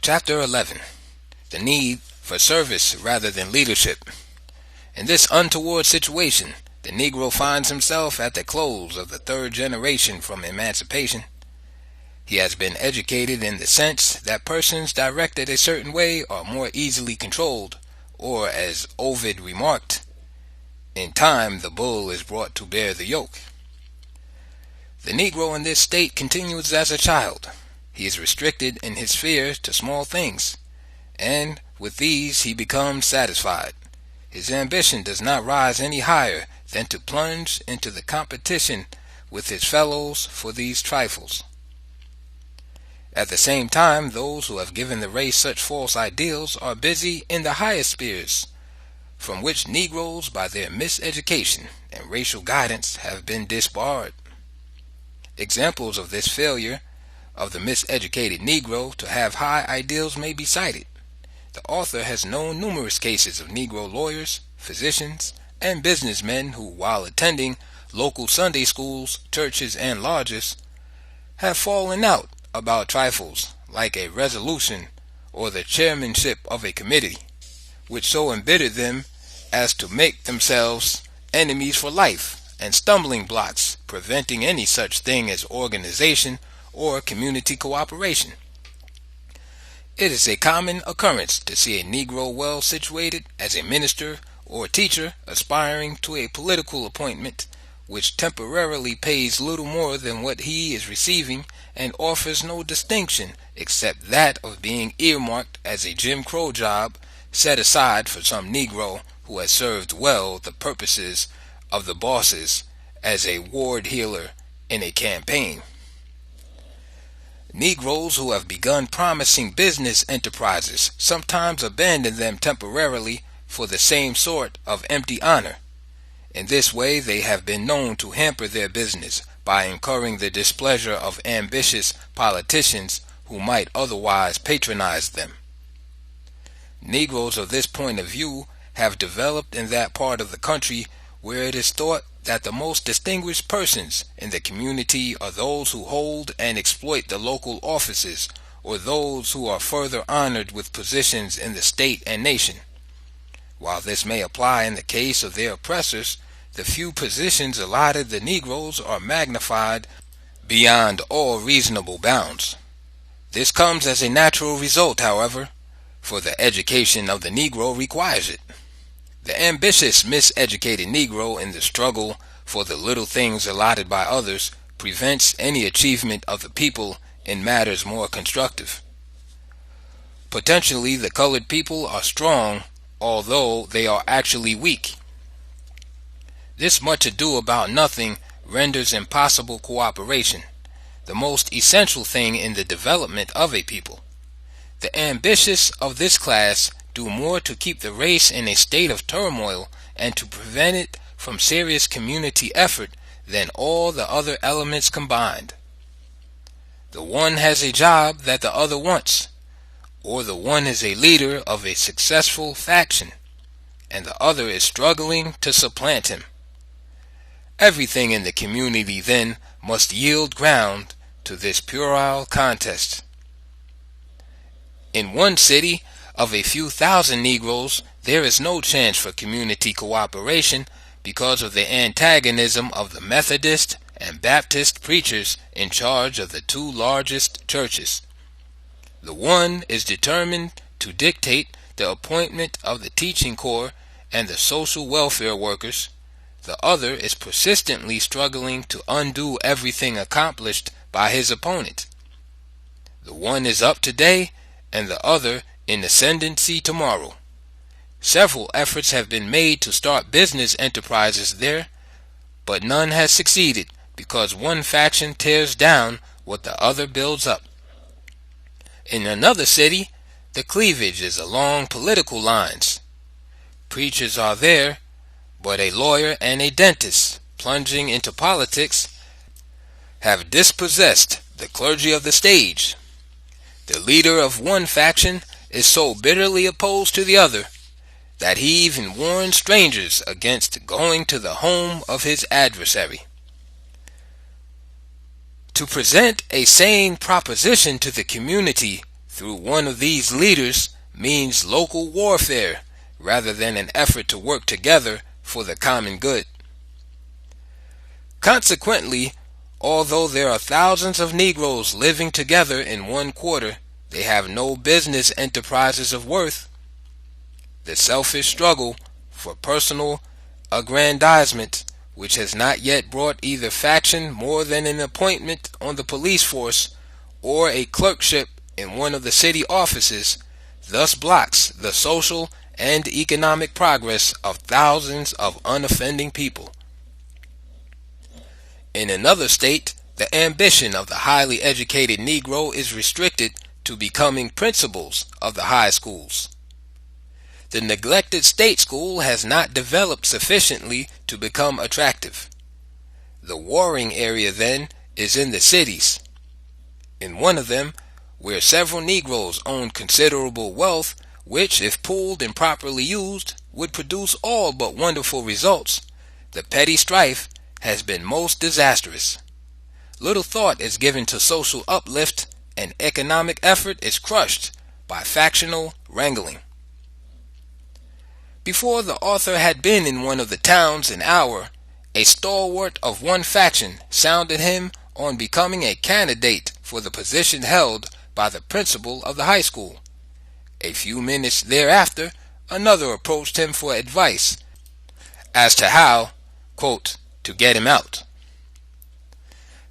Chapter 11. The Need for Service Rather than Leadership. In this untoward situation, the Negro finds himself at the close of the third generation from emancipation. He has been educated in the sense that persons directed a certain way are more easily controlled, or as Ovid remarked, in time the bull is brought to bear the yoke. The Negro in this state continues as a child. He is restricted in his sphere to small things, and with these he becomes satisfied. His ambition does not rise any higher than to plunge into the competition with his fellows for these trifles. At the same time, those who have given the race such false ideals are busy in the higher spheres, from which Negroes, by their miseducation and racial guidance, have been disbarred. Examples of this failure of the miseducated Negro to have high ideals may be cited. The author has known numerous cases of Negro lawyers, physicians, and businessmen who, while attending local Sunday schools, churches, and lodges, have fallen out about trifles like a resolution or the chairmanship of a committee, which so embittered them as to make themselves enemies for life and stumbling blocks, preventing any such thing as organization or community cooperation. It is a common occurrence to see a Negro well situated as a minister or teacher aspiring to a political appointment which temporarily pays little more than what he is receiving and offers no distinction except that of being earmarked as a Jim Crow job set aside for some Negro who has served well the purposes of the bosses as a ward heeler in a campaign. Negroes who have begun promising business enterprises sometimes abandon them temporarily for the same sort of empty honor. In this way they have been known to hamper their business by incurring the displeasure of ambitious politicians who might otherwise patronize them. Negroes of this point of view have developed in that part of the country where it is thought that the most distinguished persons in the community are those who hold and exploit the local offices, or those who are further honored with positions in the state and nation. While this may apply in the case of their oppressors, the few positions allotted the Negroes are magnified beyond all reasonable bounds. This comes as a natural result, however, for the education of the Negro requires it. The ambitious, miseducated Negro in the struggle for the little things allotted by others prevents any achievement of the people in matters more constructive. Potentially, the colored people are strong, although they are actually weak. This much ado about nothing renders impossible cooperation, the most essential thing in the development of a people. The ambitious of this class do more to keep the race in a state of turmoil and to prevent it from serious community effort than all the other elements combined. The one has a job that the other wants, or the one is a leader of a successful faction, and the other is struggling to supplant him. Everything in the community then must yield ground to this puerile contest. In one city of a few thousand Negroes, there is no chance for community cooperation because of the antagonism of the Methodist and Baptist preachers in charge of the two largest churches. The one is determined to dictate the appointment of the teaching corps and the social welfare workers. The other is persistently struggling to undo everything accomplished by his opponent. The one is up today and the other in ascendancy tomorrow. Several efforts have been made to start business enterprises there, but none has succeeded because one faction tears down what the other builds up. In another city, the cleavage is along political lines. Preachers are there, but a lawyer and a dentist, plunging into politics, have dispossessed the clergy of the stage. The leader of one faction is so bitterly opposed to the other that he even warns strangers against going to the home of his adversary. To present a sane proposition to the community through one of these leaders means local warfare rather than an effort to work together for the common good. Consequently, although there are thousands of Negroes living together in one quarter, they have no business enterprises of worth. The selfish struggle for personal aggrandizement, which has not yet brought either faction more than an appointment on the police force or a clerkship in one of the city offices, thus blocks the social and economic progress of thousands of unoffending people. In another state, the ambition of the highly educated Negro is restricted to becoming principals of the high schools. The neglected state school has not developed sufficiently to become attractive. The warring area, then, is in the cities. In one of them, where several Negroes own considerable wealth, which, if pooled and properly used, would produce all but wonderful results, the petty strife has been most disastrous. Little thought is given to social uplift, and economic effort is crushed by factional wrangling. Before the author had been in one of the towns an hour, a stalwart of one faction sounded him on becoming a candidate for the position held by the principal of the high school. A few minutes thereafter, another approached him for advice as to how, quote, to get him out.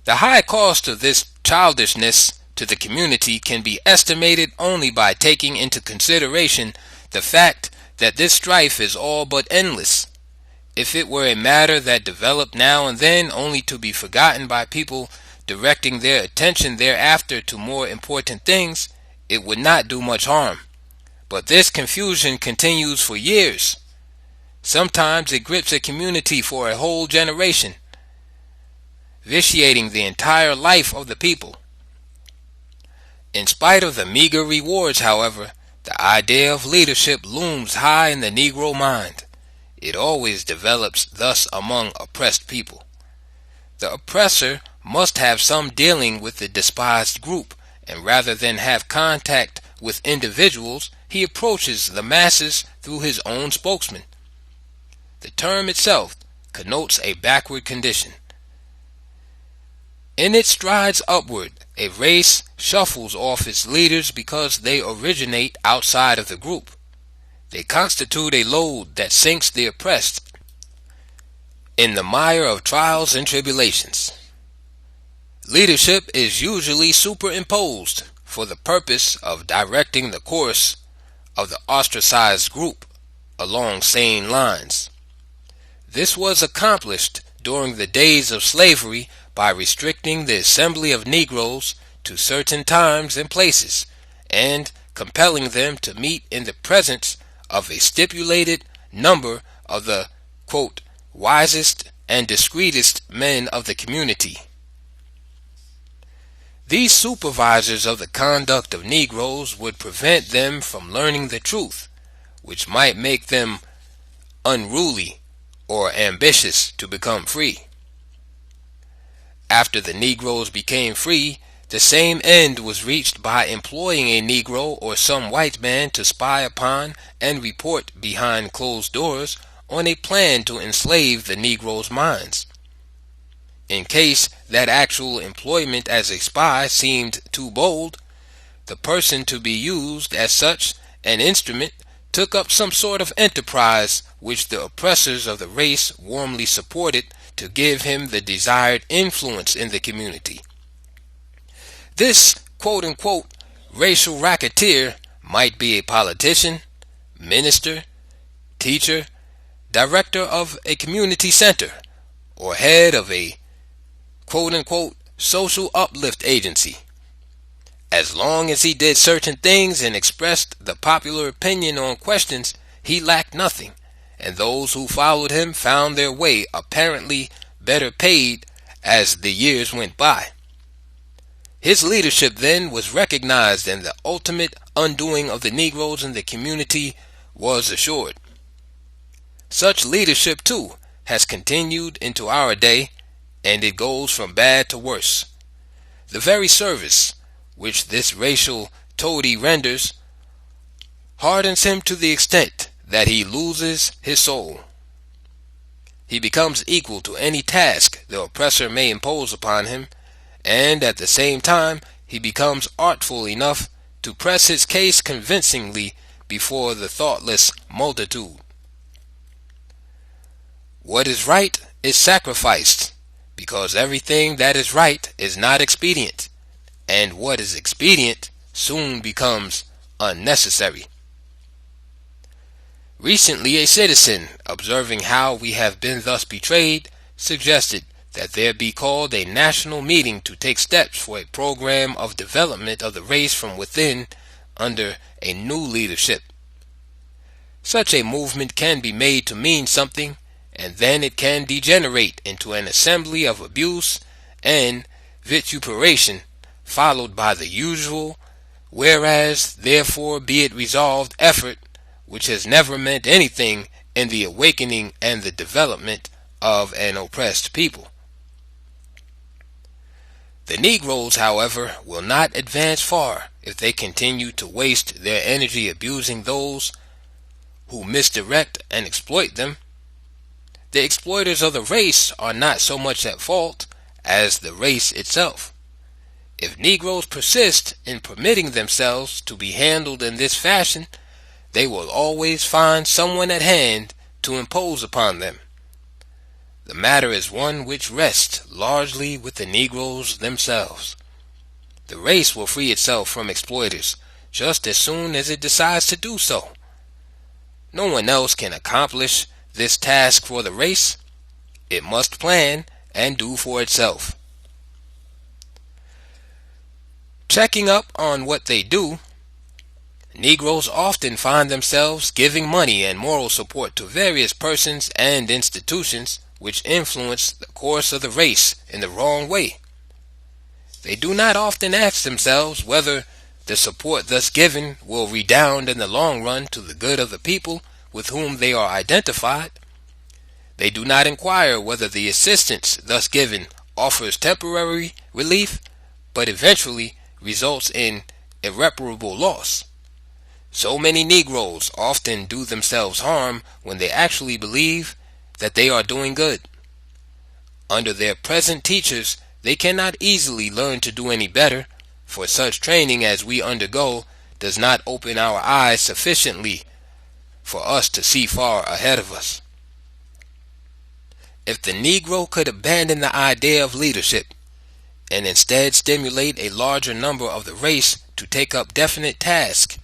The high cost of this childishness to the community can be estimated only by taking into consideration the fact that this strife is all but endless. If it were a matter that developed now and then only to be forgotten by people directing their attention thereafter to more important things, it would not do much harm. But this confusion continues for years. Sometimes it grips a community for a whole generation, vitiating the entire life of the people. In spite of the meager rewards, however, the idea of leadership looms high in the Negro mind. It always develops thus among oppressed people. The oppressor must have some dealing with the despised group, and rather than have contact with individuals, he approaches the masses through his own spokesman. The term itself connotes a backward condition. In its strides upward, a race shuffles off its leaders because they originate outside of the group. They constitute a load that sinks the oppressed in the mire of trials and tribulations. Leadership is usually superimposed for the purpose of directing the course of the ostracized group along sane lines. This was accomplished during the days of slavery by restricting the assembly of Negroes to certain times and places, and compelling them to meet in the presence of a stipulated number of the, quote, wisest and discreetest men of the community. These supervisors of the conduct of Negroes would prevent them from learning the truth, which might make them unruly or ambitious to become free. After the Negroes became free, the same end was reached by employing a Negro or some white man to spy upon and report behind closed doors on a plan to enslave the Negroes' minds. In case that actual employment as a spy seemed too bold, the person to be used as such an instrument took up some sort of enterprise which the oppressors of the race warmly supported to give him the desired influence in the community. This quote-unquote racial racketeer might be a politician, minister, teacher, director of a community center, or head of a quote-unquote social uplift agency. As long as he did certain things and expressed the popular opinion on questions, he lacked nothing, and those who followed him found their way apparently better paid as the years went by. His leadership then was recognized, and the ultimate undoing of the Negroes in the community was assured. Such leadership, too, has continued into our day, and it goes from bad to worse. The very service which this racial toady renders hardens him to the extent that he loses his soul. He becomes equal to any task the oppressor may impose upon him, and at the same time he becomes artful enough to press his case convincingly before the thoughtless multitude. What is right is sacrificed, because everything that is right is not expedient, and what is expedient soon becomes unnecessary. Recently, a citizen, observing how we have been thus betrayed, suggested that there be called a national meeting to take steps for a program of development of the race from within under a new leadership. Such a movement can be made to mean something, and then it can degenerate into an assembly of abuse and vituperation, followed by the usual whereas therefore be it resolved effort, which has never meant anything in the awakening and the development of an oppressed people. The Negroes, however, will not advance far if they continue to waste their energy abusing those who misdirect and exploit them. The exploiters of the race are not so much at fault as the race itself. If Negroes persist in permitting themselves to be handled in this fashion, they will always find someone at hand to impose upon them. The matter is one which rests largely with the Negroes themselves. The race will free itself from exploiters just as soon as it decides to do so. No one else can accomplish this task for the race. It must plan and do for itself. Checking up on what they do, Negroes often find themselves giving money and moral support to various persons and institutions which influence the course of the race in the wrong way. They do not often ask themselves whether the support thus given will redound in the long run to the good of the people with whom they are identified. They do not inquire whether the assistance thus given offers temporary relief, but eventually results in irreparable loss. So many Negroes often do themselves harm when they actually believe that they are doing good. Under their present teachers, they cannot easily learn to do any better, for such training as we undergo does not open our eyes sufficiently for us to see far ahead of us. If the Negro could abandon the idea of leadership and instead stimulate a larger number of the race to take up definite tasks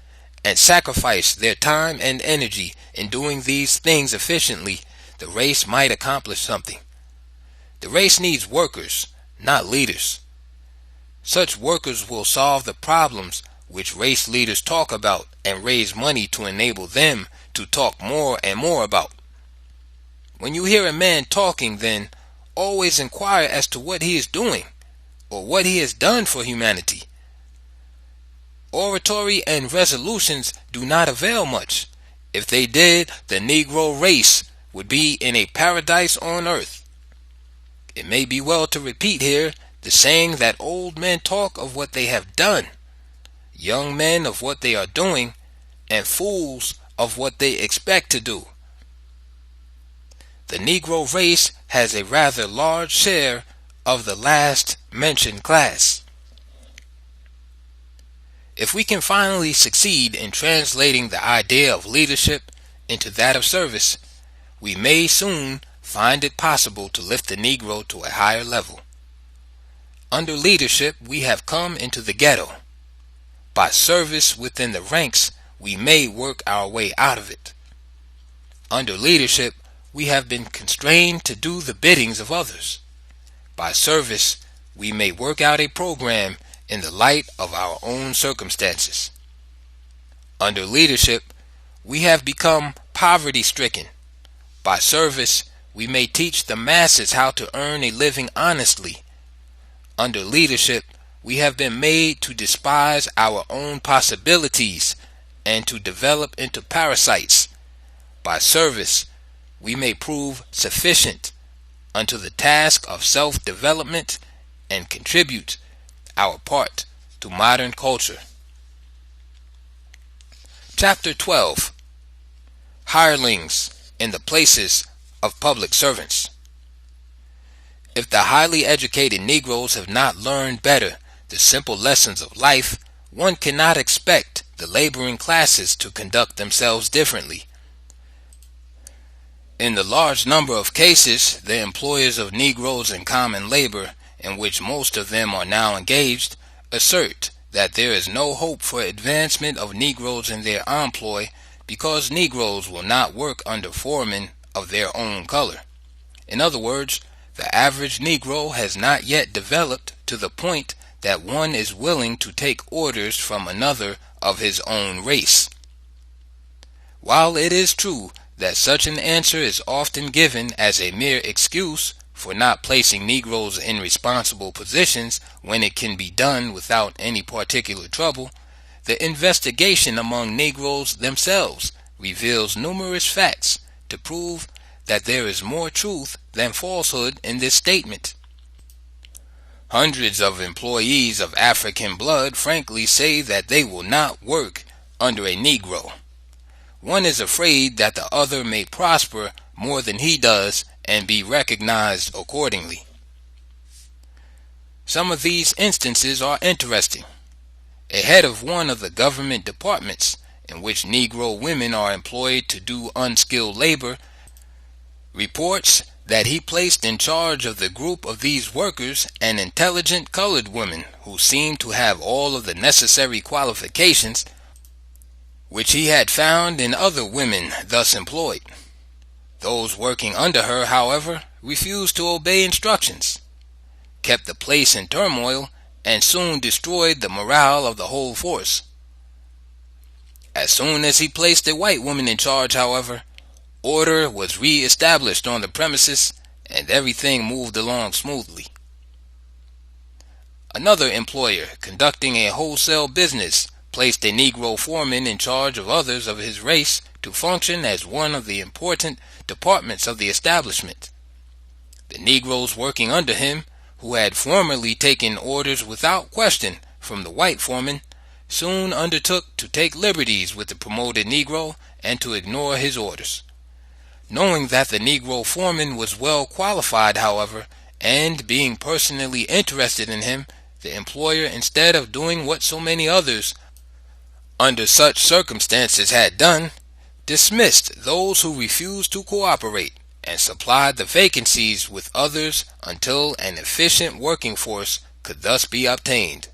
and sacrifice their time and energy in doing these things efficiently, the race might accomplish something. The race needs workers, not leaders. Such workers will solve the problems which race leaders talk about and raise money to enable them to talk more and more about. When you hear a man talking, then always inquire as to what he is doing or what he has done for humanity. Oratory and resolutions do not avail much. If they did, the Negro race would be in a paradise on earth. It may be well to repeat here the saying that old men talk of what they have done, young men of what they are doing, and fools of what they expect to do. The Negro race has a rather large share of the last mentioned class. If we can finally succeed in translating the idea of leadership into that of service, we may soon find it possible to lift the Negro to a higher level. Under leadership, we have come into the ghetto. By service within the ranks, we may work our way out of it. Under leadership, we have been constrained to do the biddings of others. By service, we may work out a program in the light of our own circumstances. Under leadership, we have become poverty-stricken. By service, we may teach the masses how to earn a living honestly. Under leadership, we have been made to despise our own possibilities and to develop into parasites. By service, we may prove sufficient unto the task of self-development and contribute our part to modern culture. Chapter 12. Hirelings in the places of public servants. If the highly educated Negroes have not learned better the simple lessons of life, one cannot expect the laboring classes to conduct themselves differently. In the large number of cases, the employers of Negroes in common labor, in which most of them are now engaged, assert that there is no hope for advancement of Negroes in their employ because Negroes will not work under foremen of their own color. In other words, the average Negro has not yet developed to the point that one is willing to take orders from another of his own race. While it is true that such an answer is often given as a mere excuse for not placing Negroes in responsible positions when it can be done without any particular trouble, the investigation among Negroes themselves reveals numerous facts to prove that there is more truth than falsehood in this statement. Hundreds of employees of African blood frankly say that they will not work under a Negro. One is afraid that the other may prosper more than he does and be recognized accordingly. Some of these instances are interesting. A head of one of the government departments in which Negro women are employed to do unskilled labor reports that he placed in charge of the group of these workers an intelligent colored woman who seemed to have all of the necessary qualifications which he had found in other women thus employed. Those working under her, however, refused to obey instructions, kept the place in turmoil, and soon destroyed the morale of the whole force. As soon as he placed a white woman in charge, however, order was re-established on the premises and everything moved along smoothly. Another employer conducting a wholesale business placed a Negro foreman in charge of others of his race to function as one of the important departments of the establishment. The Negroes working under him, who had formerly taken orders without question from the white foreman, soon undertook to take liberties with the promoted Negro and to ignore his orders. Knowing that the Negro foreman was well qualified, however, and being personally interested in him, the employer, instead of doing what so many others under such circumstances had done, dismissed those who refused to cooperate and supplied the vacancies with others until an efficient working force could thus be obtained.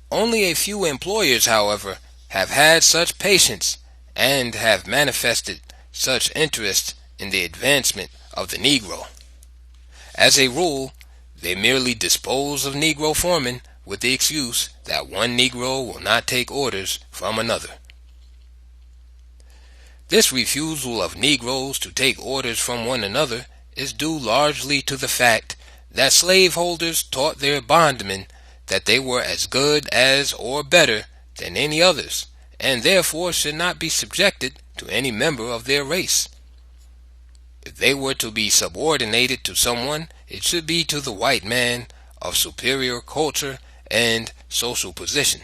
Only a few employers, however, have had such patience and have manifested such interest in the advancement of the Negro. As a rule, they merely dispose of Negro foremen with the excuse that one Negro will not take orders from another. This refusal of Negroes to take orders from one another is due largely to the fact that slaveholders taught their bondmen that they were as good as or better than any others, and therefore should not be subjected to any member of their race. If they were to be subordinated to someone, it should be to the white man of superior culture and social position.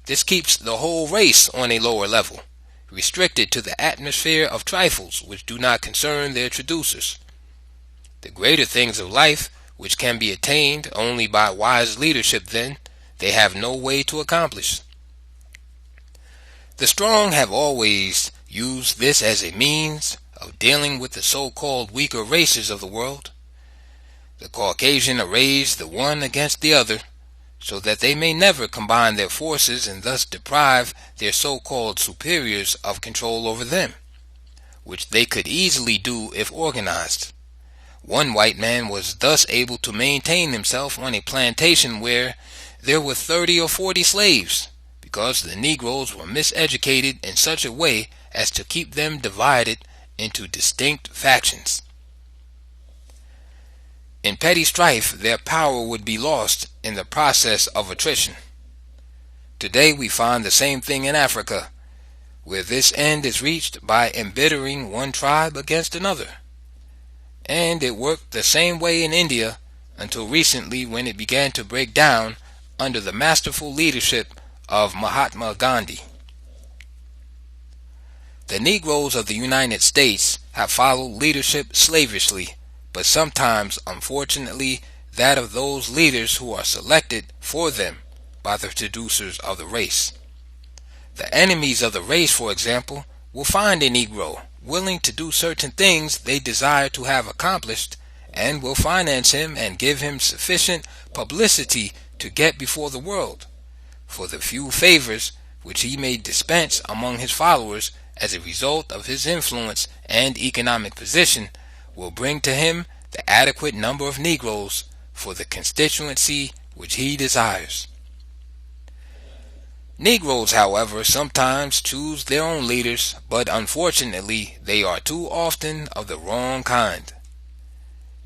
This keeps the whole race on a lower level, restricted to the atmosphere of trifles which do not concern their traducers. The greater things of life, which can be attained only by wise leadership, then, they have no way to accomplish. The strong have always used this as a means of dealing with the so-called weaker races of the world. The Caucasian arrays the one against the other, so that they may never combine their forces and thus deprive their so-called superiors of control over them, which they could easily do if organized. One white man was thus able to maintain himself on a plantation where there were 30 or 40 slaves, because the Negroes were miseducated in such a way as to keep them divided into distinct factions. In petty strife, their power would be lost in the process of attrition. Today we find the same thing in Africa, where this end is reached by embittering one tribe against another. And it worked the same way in India until recently, when it began to break down under the masterful leadership of Mahatma Gandhi. The Negroes of the United States have followed leadership slavishly, but sometimes, unfortunately, that of those leaders who are selected for them by the traducers of the race. The enemies of the race, for example, will find a Negro willing to do certain things they desire to have accomplished, and will finance him and give him sufficient publicity to get before the world, for the few favors which he may dispense among his followers as a result of his influence and economic position will bring to him the adequate number of Negroes for the constituency which he desires. Negroes, however, sometimes choose their own leaders, but unfortunately they are too often of the wrong kind.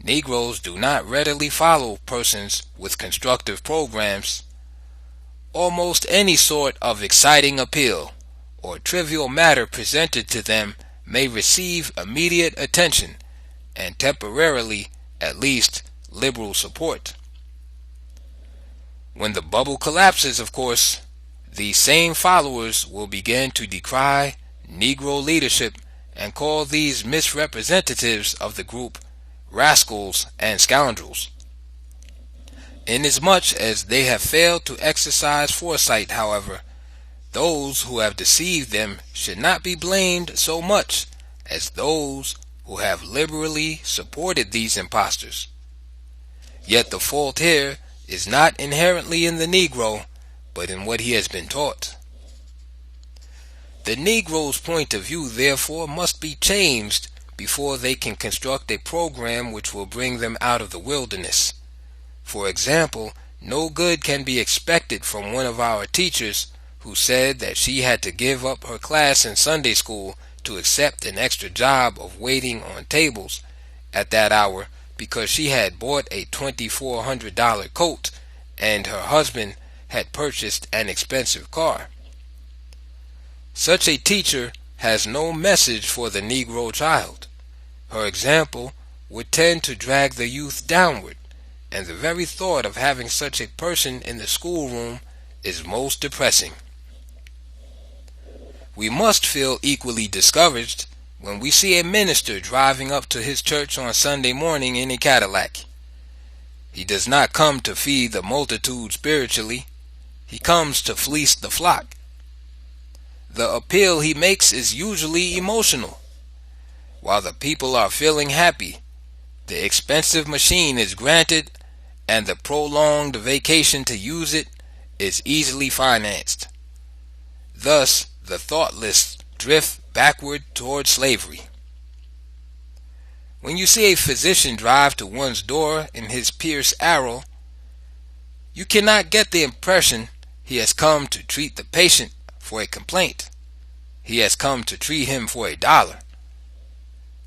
Negroes do not readily follow persons with constructive programs. Almost any sort of exciting appeal or trivial matter presented to them may receive immediate attention and temporarily, at least, liberal support. When the bubble collapses, of course, these same followers will begin to decry Negro leadership and call these misrepresentatives of the group rascals and scoundrels. Inasmuch as they have failed to exercise foresight, however, those who have deceived them should not be blamed so much as those who have liberally supported these impostors. Yet the fault here is not inherently in the Negro, but in what he has been taught. The Negro's point of view, therefore, must be changed before they can construct a program which will bring them out of the wilderness. For example, no good can be expected from one of our teachers who said that she had to give up her class in Sunday school to accept an extra job of waiting on tables at that hour because she had bought a $2,400 coat and her husband had purchased an expensive car. Such a teacher has no message for the Negro child. Her example would tend to drag the youth downward, and the very thought of having such a person in the schoolroom is most depressing. We must feel equally discouraged when we see a minister driving up to his church on Sunday morning in a Cadillac. He does not come to feed the multitude spiritually. He comes to fleece the flock. The appeal he makes is usually emotional. While the people are feeling happy, the expensive machine is granted and the prolonged vacation to use it is easily financed. Thus, the thoughtless drift backward toward slavery. When you see a physician drive to one's door in his Pierce Arrow, you cannot get the impression he has come to treat the patient for a complaint. He has come to treat him for $1.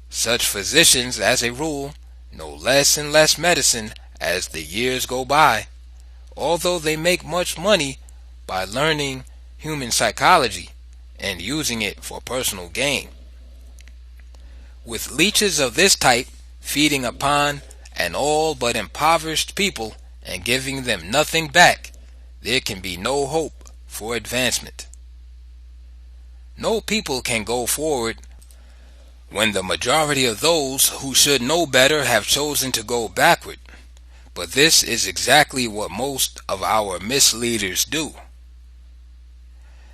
Such physicians, as a rule, know less and less medicine as the years go by, although they make much money by learning human psychology and using it for personal gain. With leeches of this type feeding upon an all but impoverished people and giving them nothing back, there can be no hope for advancement. No people can go forward when the majority of those who should know better have chosen to go backward. But this is exactly what most of our misleaders do.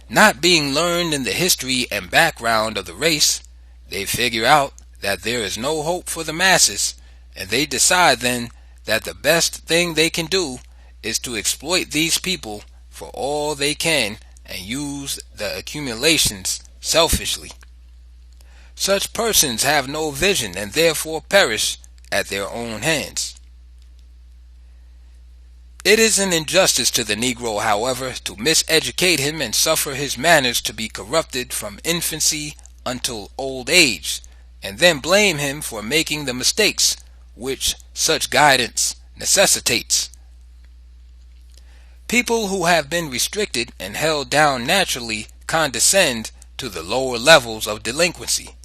Not being learned in the history and background of the race, they figure out that there is no hope for the masses, and they decide then that the best thing they can do is to exploit these people for all they can and use the accumulations selfishly. Such persons have no vision and therefore perish at their own hands. It is an injustice to the Negro, however, to miseducate him and suffer his manners to be corrupted from infancy until old age, and then blame him for making the mistakes which such guidance necessitates. People who have been restricted and held down naturally condescend to the lower levels of delinquency.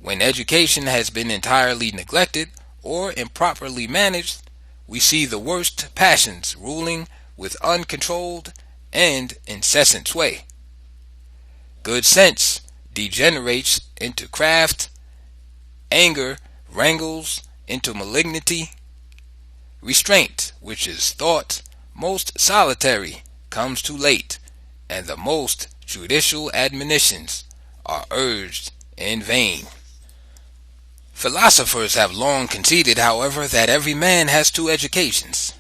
When education has been entirely neglected or improperly managed, we see the worst passions ruling with uncontrolled and incessant sway. Good sense degenerates into craft, anger wrangles into malignity, restraint, which is thought most solitary, comes too late, and the most judicial admonitions are urged in vain. Philosophers have long conceded, however, that every man has two educations,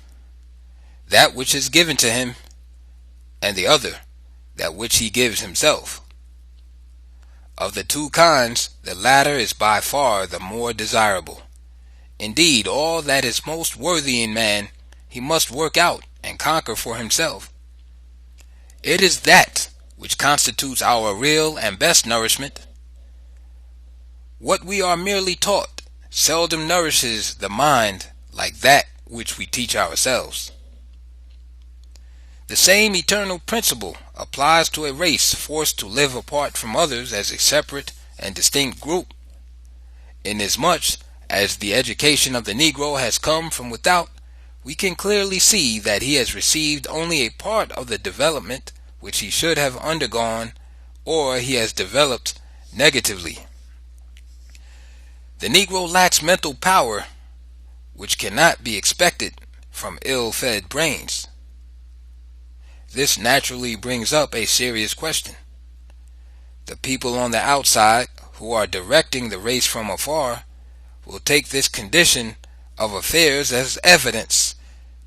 that which is given to him, and the other, that which he gives himself. Of the two kinds, the latter is by far the more desirable. Indeed, all that is most worthy in man, he must work out and conquer for himself. It is that which constitutes our real and best nourishment. What we are merely taught seldom nourishes the mind like that which we teach ourselves. The same eternal principle applies to a race forced to live apart from others as a separate and distinct group. Inasmuch as the education of the Negro has come from without, we can clearly see that he has received only a part of the development which he should have undergone, or he has developed negatively. The Negro lacks mental power, which cannot be expected from ill-fed brains. This naturally brings up a serious question. The people on the outside, who are directing the race from afar, will take this condition of affairs as evidence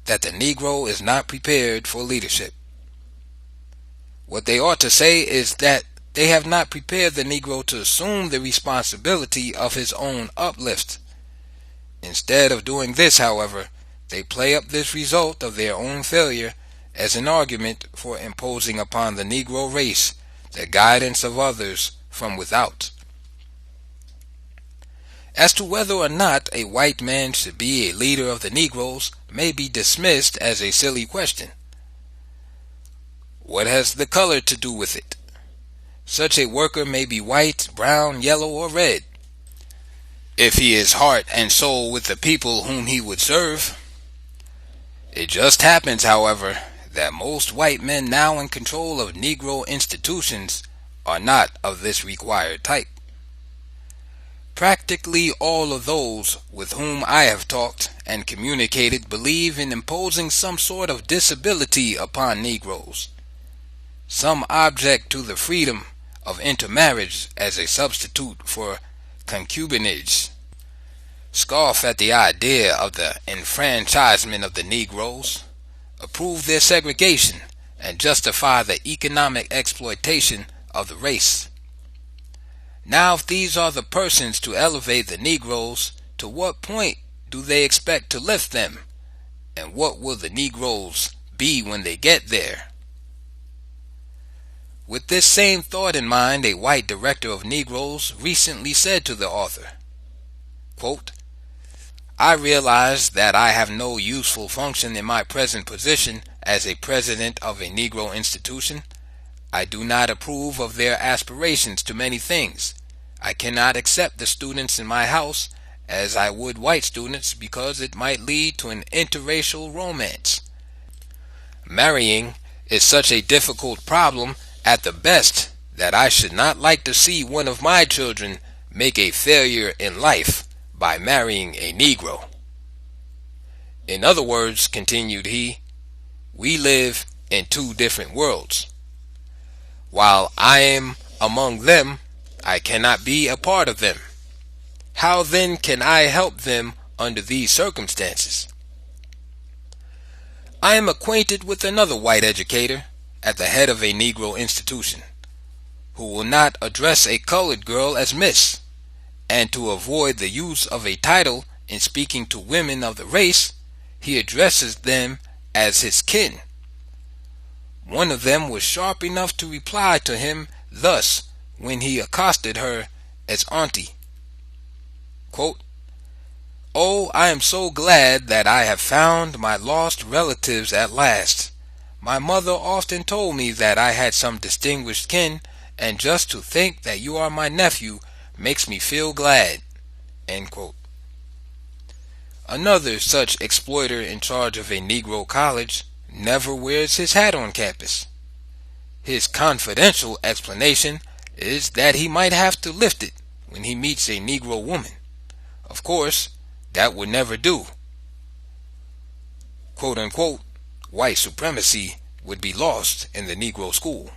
that the Negro is not prepared for leadership. What they ought to say is that they have not prepared the Negro to assume the responsibility of his own uplift. Instead of doing this, however, they play up this result of their own failure as an argument for imposing upon the Negro race the guidance of others from without. As to whether or not a white man should be a leader of the Negroes may be dismissed as a silly question. What has the color to do with it? Such a worker may be white, brown, yellow, or red. If he is heart and soul with the people whom he would serve. It just happens, however, that most white men now in control of Negro institutions are not of this required type. Practically all of those with whom I have talked and communicated believe in imposing some sort of disability upon Negroes, some object to the freedom of intermarriage as a substitute for concubinage, scoff at the idea of the enfranchisement of the Negroes, approve their segregation, and justify the economic exploitation of the race. Now, if these are the persons to elevate the Negroes, to what point do they expect to lift them? And what will the Negroes be when they get there? With this same thought in mind, a white director of Negroes recently said to the author, quote, "I realize that I have no useful function in my present position as a president of a Negro institution. I do not approve of their aspirations to many things. I cannot accept the students in my house as I would white students because it might lead to an interracial romance. Marrying is such a difficult problem at the best that I should not like to see one of my children make a failure in life by marrying a Negro." In other words, continued he, we live in two different worlds. While I am among them, I cannot be a part of them. How then can I help them under these circumstances? I am acquainted with another white educator at the head of a Negro institution, who will not address a colored girl as Miss, and to avoid the use of a title in speaking to women of the race, he addresses them as his kin. One of them was sharp enough to reply to him thus when he accosted her as auntie. Quote, "Oh, I am so glad that I have found my lost relatives at last. My mother often told me that I had some distinguished kin, and just to think that you are my nephew makes me feel glad." End quote. Another such exploiter in charge of a Negro college never wears his hat on campus. His confidential explanation is that he might have to lift it when he meets a Negro woman. Of course, that would never do. Quote unquote, white supremacy would be lost in the Negro school.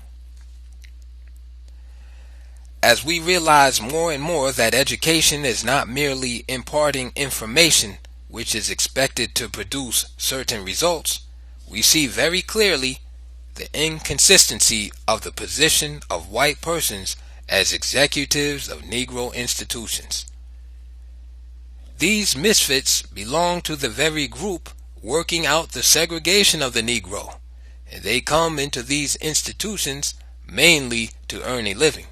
As we realize more and more that education is not merely imparting information which is expected to produce certain results, we see very clearly the inconsistency of the position of white persons as executives of Negro institutions. These misfits belong to the very group working out the segregation of the Negro, and they come into these institutions mainly to earn a living.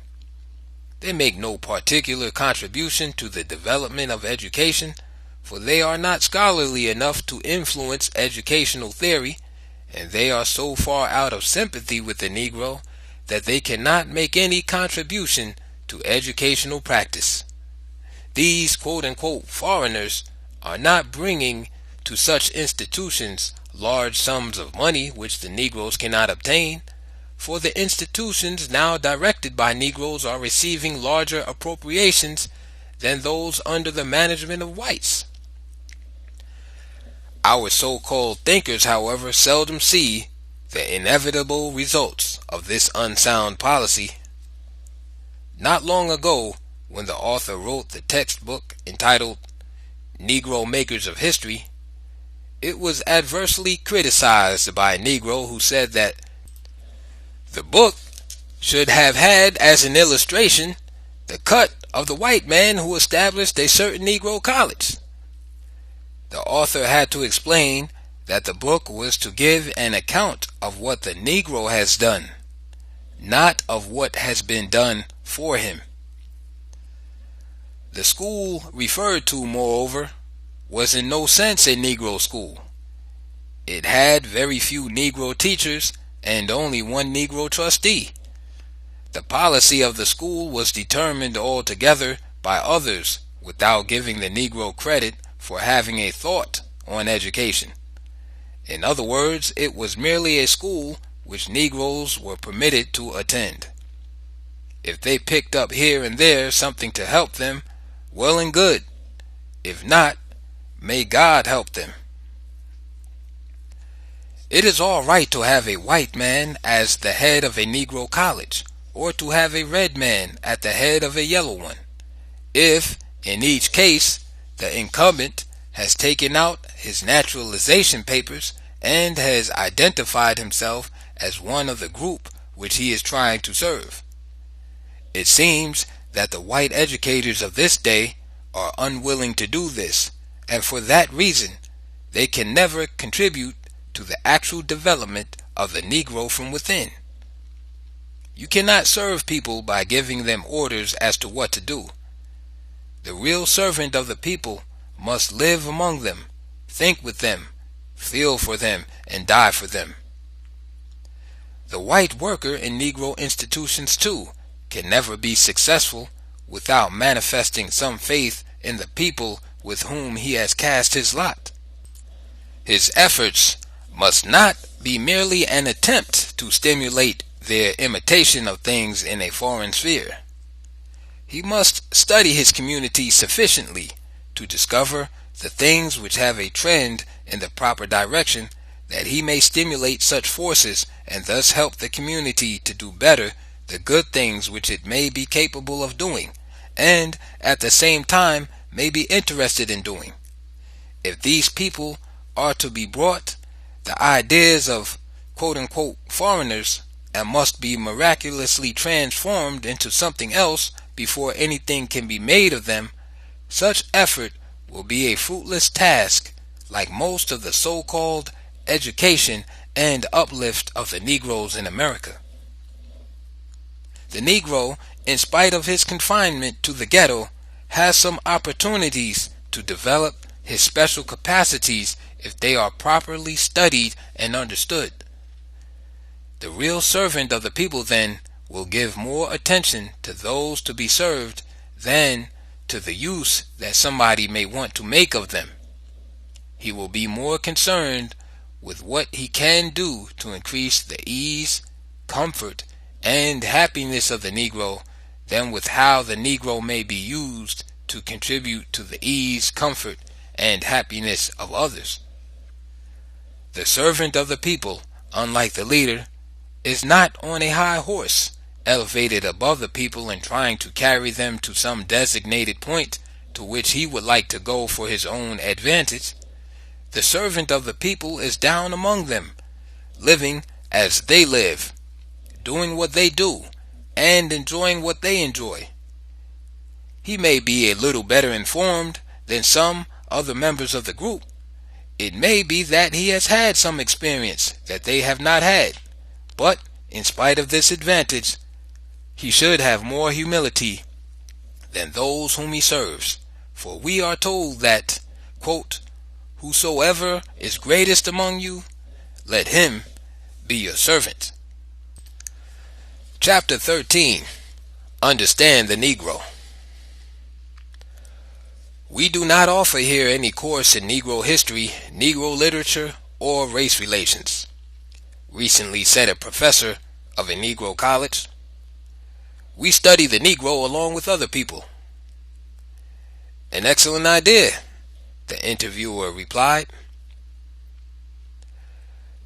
They make no particular contribution to the development of education, for they are not scholarly enough to influence educational theory, and they are so far out of sympathy with the Negro that they cannot make any contribution to educational practice. These quote-unquote foreigners are not bringing to such institutions large sums of money which the Negroes cannot obtain, for the institutions now directed by Negroes are receiving larger appropriations than those under the management of whites. Our so-called thinkers, however, seldom see the inevitable results of this unsound policy. Not long ago, when the author wrote the textbook entitled Negro Makers of History, it was adversely criticized by a Negro who said that the book should have had as an illustration the cut of the white man who established a certain Negro college. The author had to explain that the book was to give an account of what the Negro has done, not of what has been done for him. The school referred to, moreover, was in no sense a Negro school. It had very few Negro teachers and only one Negro trustee. The policy of the school was determined altogether by others without giving the Negro credit for having a thought on education. In other words, it was merely a school which Negroes were permitted to attend. If they picked up here and there something to help them, well and good. If not, may God help them. It is all right to have a white man as the head of a Negro college, or to have a red man at the head of a yellow one, if, in each case, the incumbent has taken out his naturalization papers and has identified himself as one of the group which he is trying to serve. It seems that the white educators of this day are unwilling to do this, and for that reason they can never contribute to the actual development of the Negro from within. You cannot serve people by giving them orders as to what to do. The real servant of the people must live among them, think with them, feel for them, and die for them. The white worker in Negro institutions, too, can never be successful without manifesting some faith in the people with whom he has cast his lot. His efforts must not be merely an attempt to stimulate their imitation of things in a foreign sphere. He must study his community sufficiently to discover the things which have a trend in the proper direction, that he may stimulate such forces and thus help the community to do better the good things which it may be capable of doing, and at the same time may be interested in doing. If these people are to be brought the ideas of quote-unquote foreigners and must be miraculously transformed into something else before anything can be made of them, such effort will be a fruitless task, like most of the so-called education and uplift of the Negroes in America. The Negro, in spite of his confinement to the ghetto, has some opportunities to develop his special capacities if they are properly studied and understood. The real servant of the people, then, will give more attention to those to be served than to the use that somebody may want to make of them. He will be more concerned with what he can do to increase the ease, comfort, and happiness of the Negro than with how the Negro may be used to contribute to the ease, comfort, and happiness of others. The servant of the people, unlike the leader, is not on a high horse, elevated above the people and trying to carry them to some designated point to which he would like to go for his own advantage. The servant of the people is down among them, living as they live, doing what they do, and enjoying what they enjoy. He may be a little better informed than some other members of the group. It may be that he has had some experience that they have not had, but in spite of this advantage, he should have more humility than those whom he serves. For we are told that, quote, "Whosoever is greatest among you, let him be your servant." Chapter 13. Understand the Negro. We do not offer here any course in Negro history, Negro literature, or race relations, recently said a professor of a Negro college. We study the Negro along with other people. An excellent idea, the interviewer replied.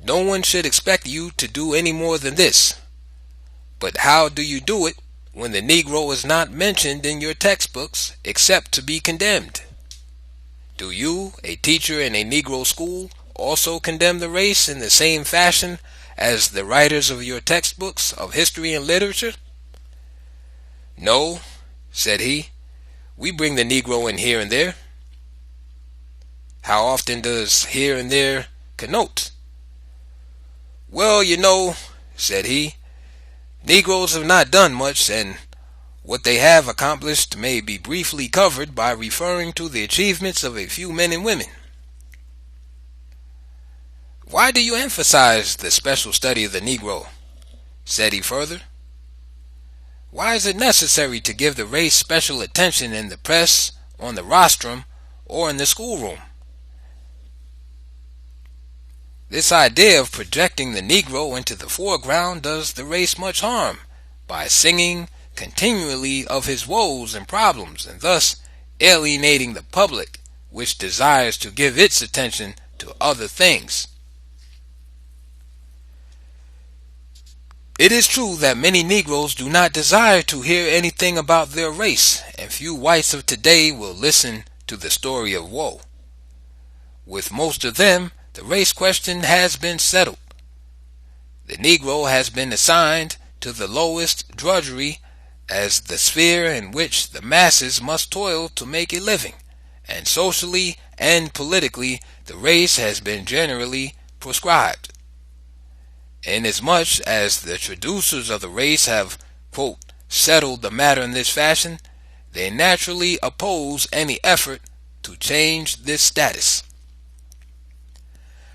No one should expect you to do any more than this. But how do you do it when the Negro is not mentioned in your textbooks except to be condemned? Do you, a teacher in a Negro school, also condemn the race in the same fashion as the writers of your textbooks of history and literature? No, said he. We bring the Negro in here and there. How often does here and there connote? Well, you know, said he, Negroes have not done much, and what they have accomplished may be briefly covered by referring to the achievements of a few men and women. Why do you emphasize the special study of the Negro? Said he further. Why is it necessary to give the race special attention in the press, on the rostrum, or in the schoolroom? This idea of projecting the Negro into the foreground does the race much harm by singing continually of his woes and problems, and thus alienating the public, which desires to give its attention to other things. It is true that many Negroes do not desire to hear anything about their race, and few whites of today will listen to the story of woe. With most of them, the race question has been settled. The Negro has been assigned to the lowest drudgery as the sphere in which the masses must toil to make a living, and socially and politically the race has been generally proscribed. Inasmuch as the traducers of the race have, quote, settled the matter in this fashion, they naturally oppose any effort to change this status.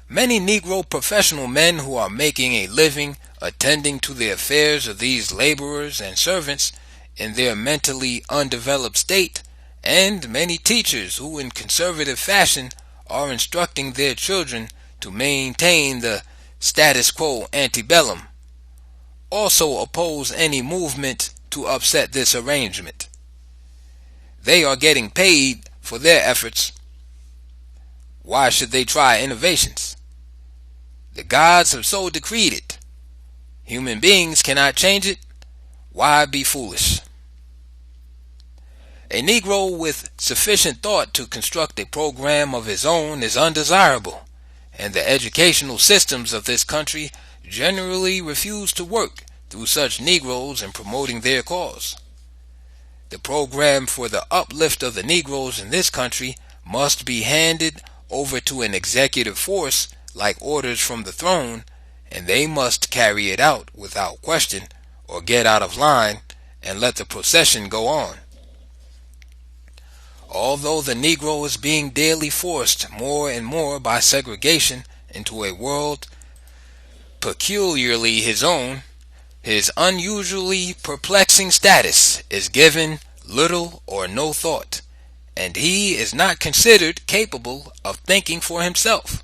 Many Negro professional men who are making a living attending to the affairs of these laborers and servants in their mentally undeveloped state, and many teachers who in conservative fashion are instructing their children to maintain the status quo antebellum, also oppose any movement to upset this arrangement. They are getting paid for their efforts. Why should they try innovations? The gods have so decreed it. Human beings cannot change it. Why be foolish? A Negro with sufficient thought to construct a program of his own is undesirable, and the educational systems of this country generally refuse to work through such Negroes in promoting their cause. The program for the uplift of the Negroes in this country must be handed over to an executive force like orders from the throne, and they must carry it out without question, or get out of line and let the procession go on. Although the Negro is being daily forced more and more by segregation into a world peculiarly his own, his unusually perplexing status is given little or no thought, and he is not considered capable of thinking for himself.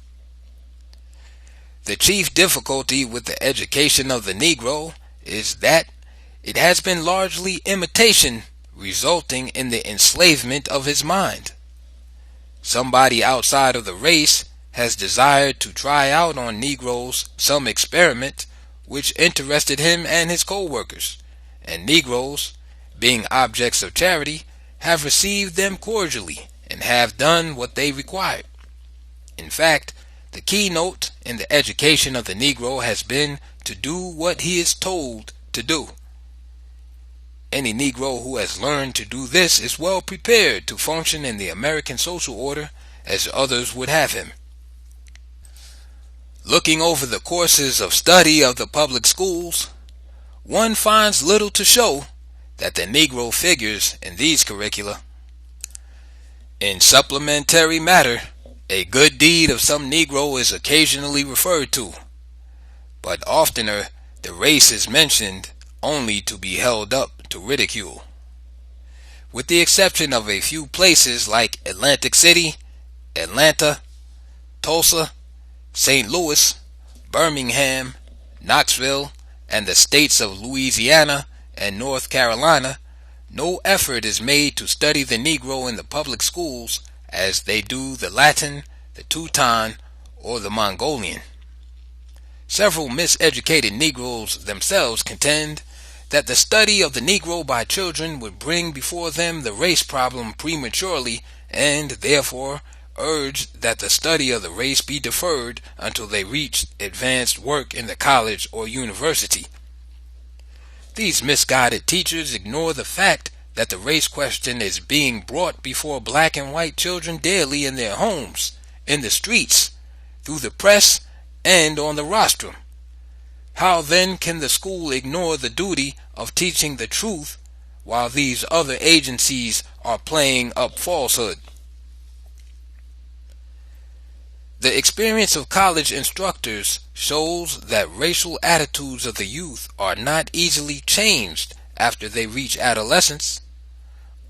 The chief difficulty with the education of the Negro is that it has been largely imitation, resulting in the enslavement of his mind. Somebody outside of the race has desired to try out on Negroes some experiment which interested him and his co-workers, and Negroes, being objects of charity, have received them cordially and have done what they required. In fact, the keynote in the education of the Negro has been to do what he is told to do. Any Negro who has learned to do this is well prepared to function in the American social order as others would have him. Looking over the courses of study of the public schools, one finds little to show that the Negro figures in these curricula. In supplementary matter, a good deed of some Negro is occasionally referred to, but oftener the race is mentioned only to be held up to ridicule. With the exception of a few places like Atlantic City, Atlanta, Tulsa, St. Louis, Birmingham, Knoxville, and the states of Louisiana and North Carolina, no effort is made to study the Negro in the public schools as they do the Latin, the Teuton, or the Mongolian. Several miseducated Negroes themselves contend that the study of the Negro by children would bring before them the race problem prematurely, and therefore urge that the study of the race be deferred until they reach advanced work in the college or university. These misguided teachers ignore the fact that the race question is being brought before black and white children daily in their homes, in the streets, through the press, and on the rostrum. How then can the school ignore the duty of teaching the truth while these other agencies are playing up falsehood? The experience of college instructors shows that racial attitudes of the youth are not easily changed after they reach adolescence.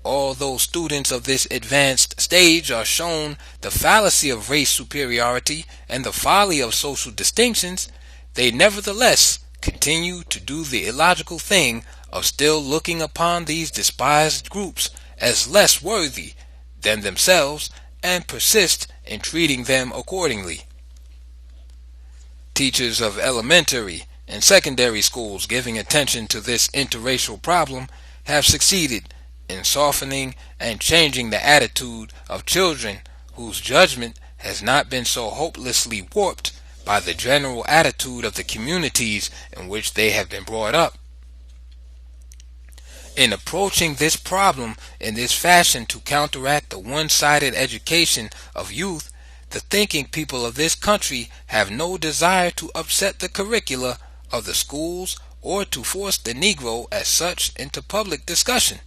Although students of this advanced stage are shown the fallacy of race superiority and the folly of social distinctions, they nevertheless continue to do the illogical thing of still looking upon these despised groups as less worthy than themselves and persist in treating them accordingly. Teachers of elementary and secondary schools giving attention to this interracial problem have succeeded in softening and changing the attitude of children whose judgment has not been so hopelessly warped by the general attitude of the communities in which they have been brought up. In approaching this problem in this fashion to counteract the one-sided education of youth, the thinking people of this country have no desire to upset the curricula of the schools or to force the Negro as such into public discussion.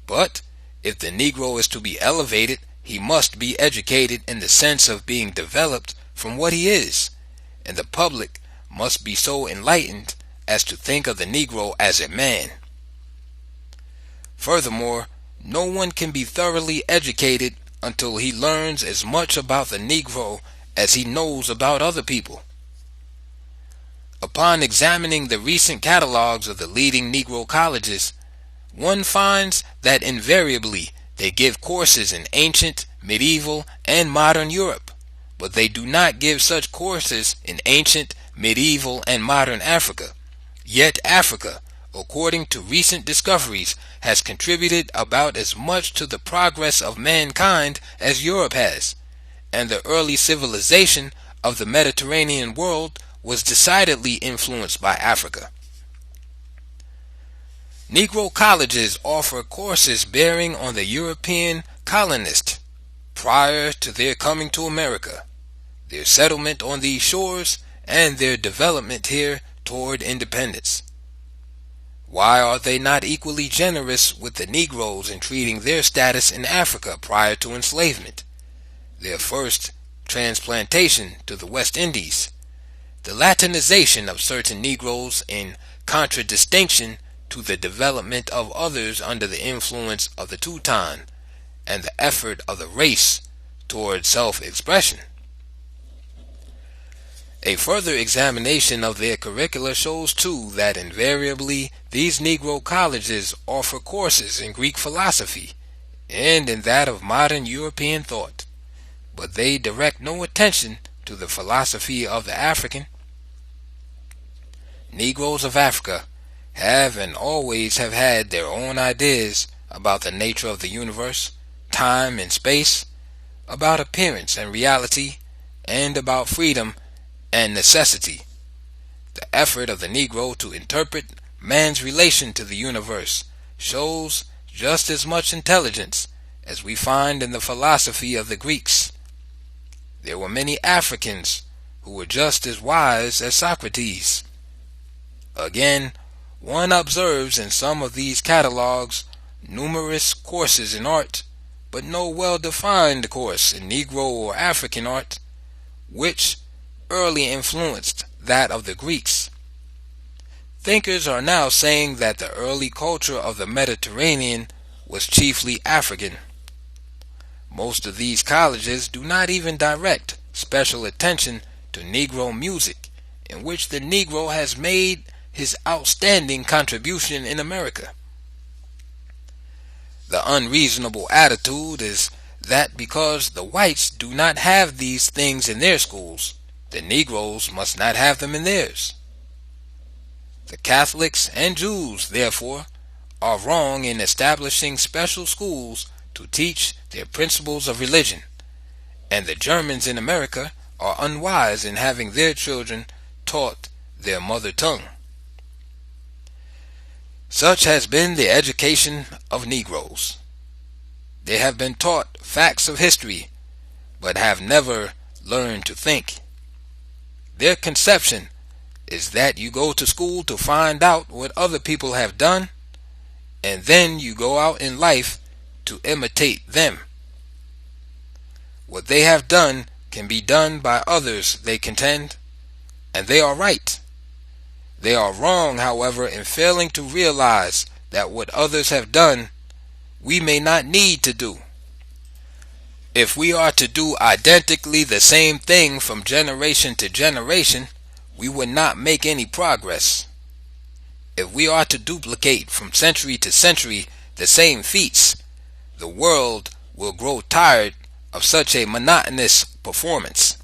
But if the Negro is to be elevated, he must be educated in the sense of being developed from what he is, and the public must be so enlightened as to think of the Negro as a man. Furthermore, no one can be thoroughly educated until he learns as much about the Negro as he knows about other people. Upon examining the recent catalogs of the leading Negro colleges, one finds that invariably they give courses in ancient, medieval, and modern Europe, but they do not give such courses in ancient, medieval, and modern Africa. Yet Africa, according to recent discoveries, has contributed about as much to the progress of mankind as Europe has, and the early civilization of the Mediterranean world was decidedly influenced by Africa. Negro colleges offer courses bearing on the European colonist prior to their coming to America, their settlement on these shores, and their development here toward independence. Why are they not equally generous with the Negroes in treating their status in Africa prior to enslavement, their first transplantation to the West Indies, the Latinization of certain Negroes in contradistinction to the development of others under the influence of the Teuton, and the effort of the race toward self-expression? A further examination of their curricula shows too that invariably these Negro colleges offer courses in Greek philosophy and in that of modern European thought, but they direct no attention to the philosophy of the African. Negroes of Africa have and always have had their own ideas about the nature of the universe, time and space, about appearance and reality, and about freedom and necessity. The effort of the Negro to interpret man's relation to the universe shows just as much intelligence as we find in the philosophy of the Greeks. There were many Africans who were just as wise as Socrates. Again, one observes in some of these catalogues numerous courses in art, but no well-defined course in Negro or African art, which early influenced that of the Greeks. Thinkers are now saying that the early culture of the Mediterranean was chiefly African. Most of these colleges do not even direct special attention to Negro music, in which the Negro has made his outstanding contribution in America. The unreasonable attitude is that because the whites do not have these things in their schools, the Negroes must not have them in theirs. The Catholics and Jews, therefore, are wrong in establishing special schools to teach their principles of religion, and the Germans in America are unwise in having their children taught their mother tongue. Such has been the education of Negroes. They have been taught facts of history, but have never learned to think. Their conception is that you go to school to find out what other people have done, and then you go out in life to imitate them. What they have done can be done by others, they contend, and they are right. They are wrong, however, in failing to realize that what others have done, we may not need to do. If we are to do identically the same thing from generation to generation, we would not make any progress. If we are to duplicate from century to century the same feats, the world will grow tired of such a monotonous performance.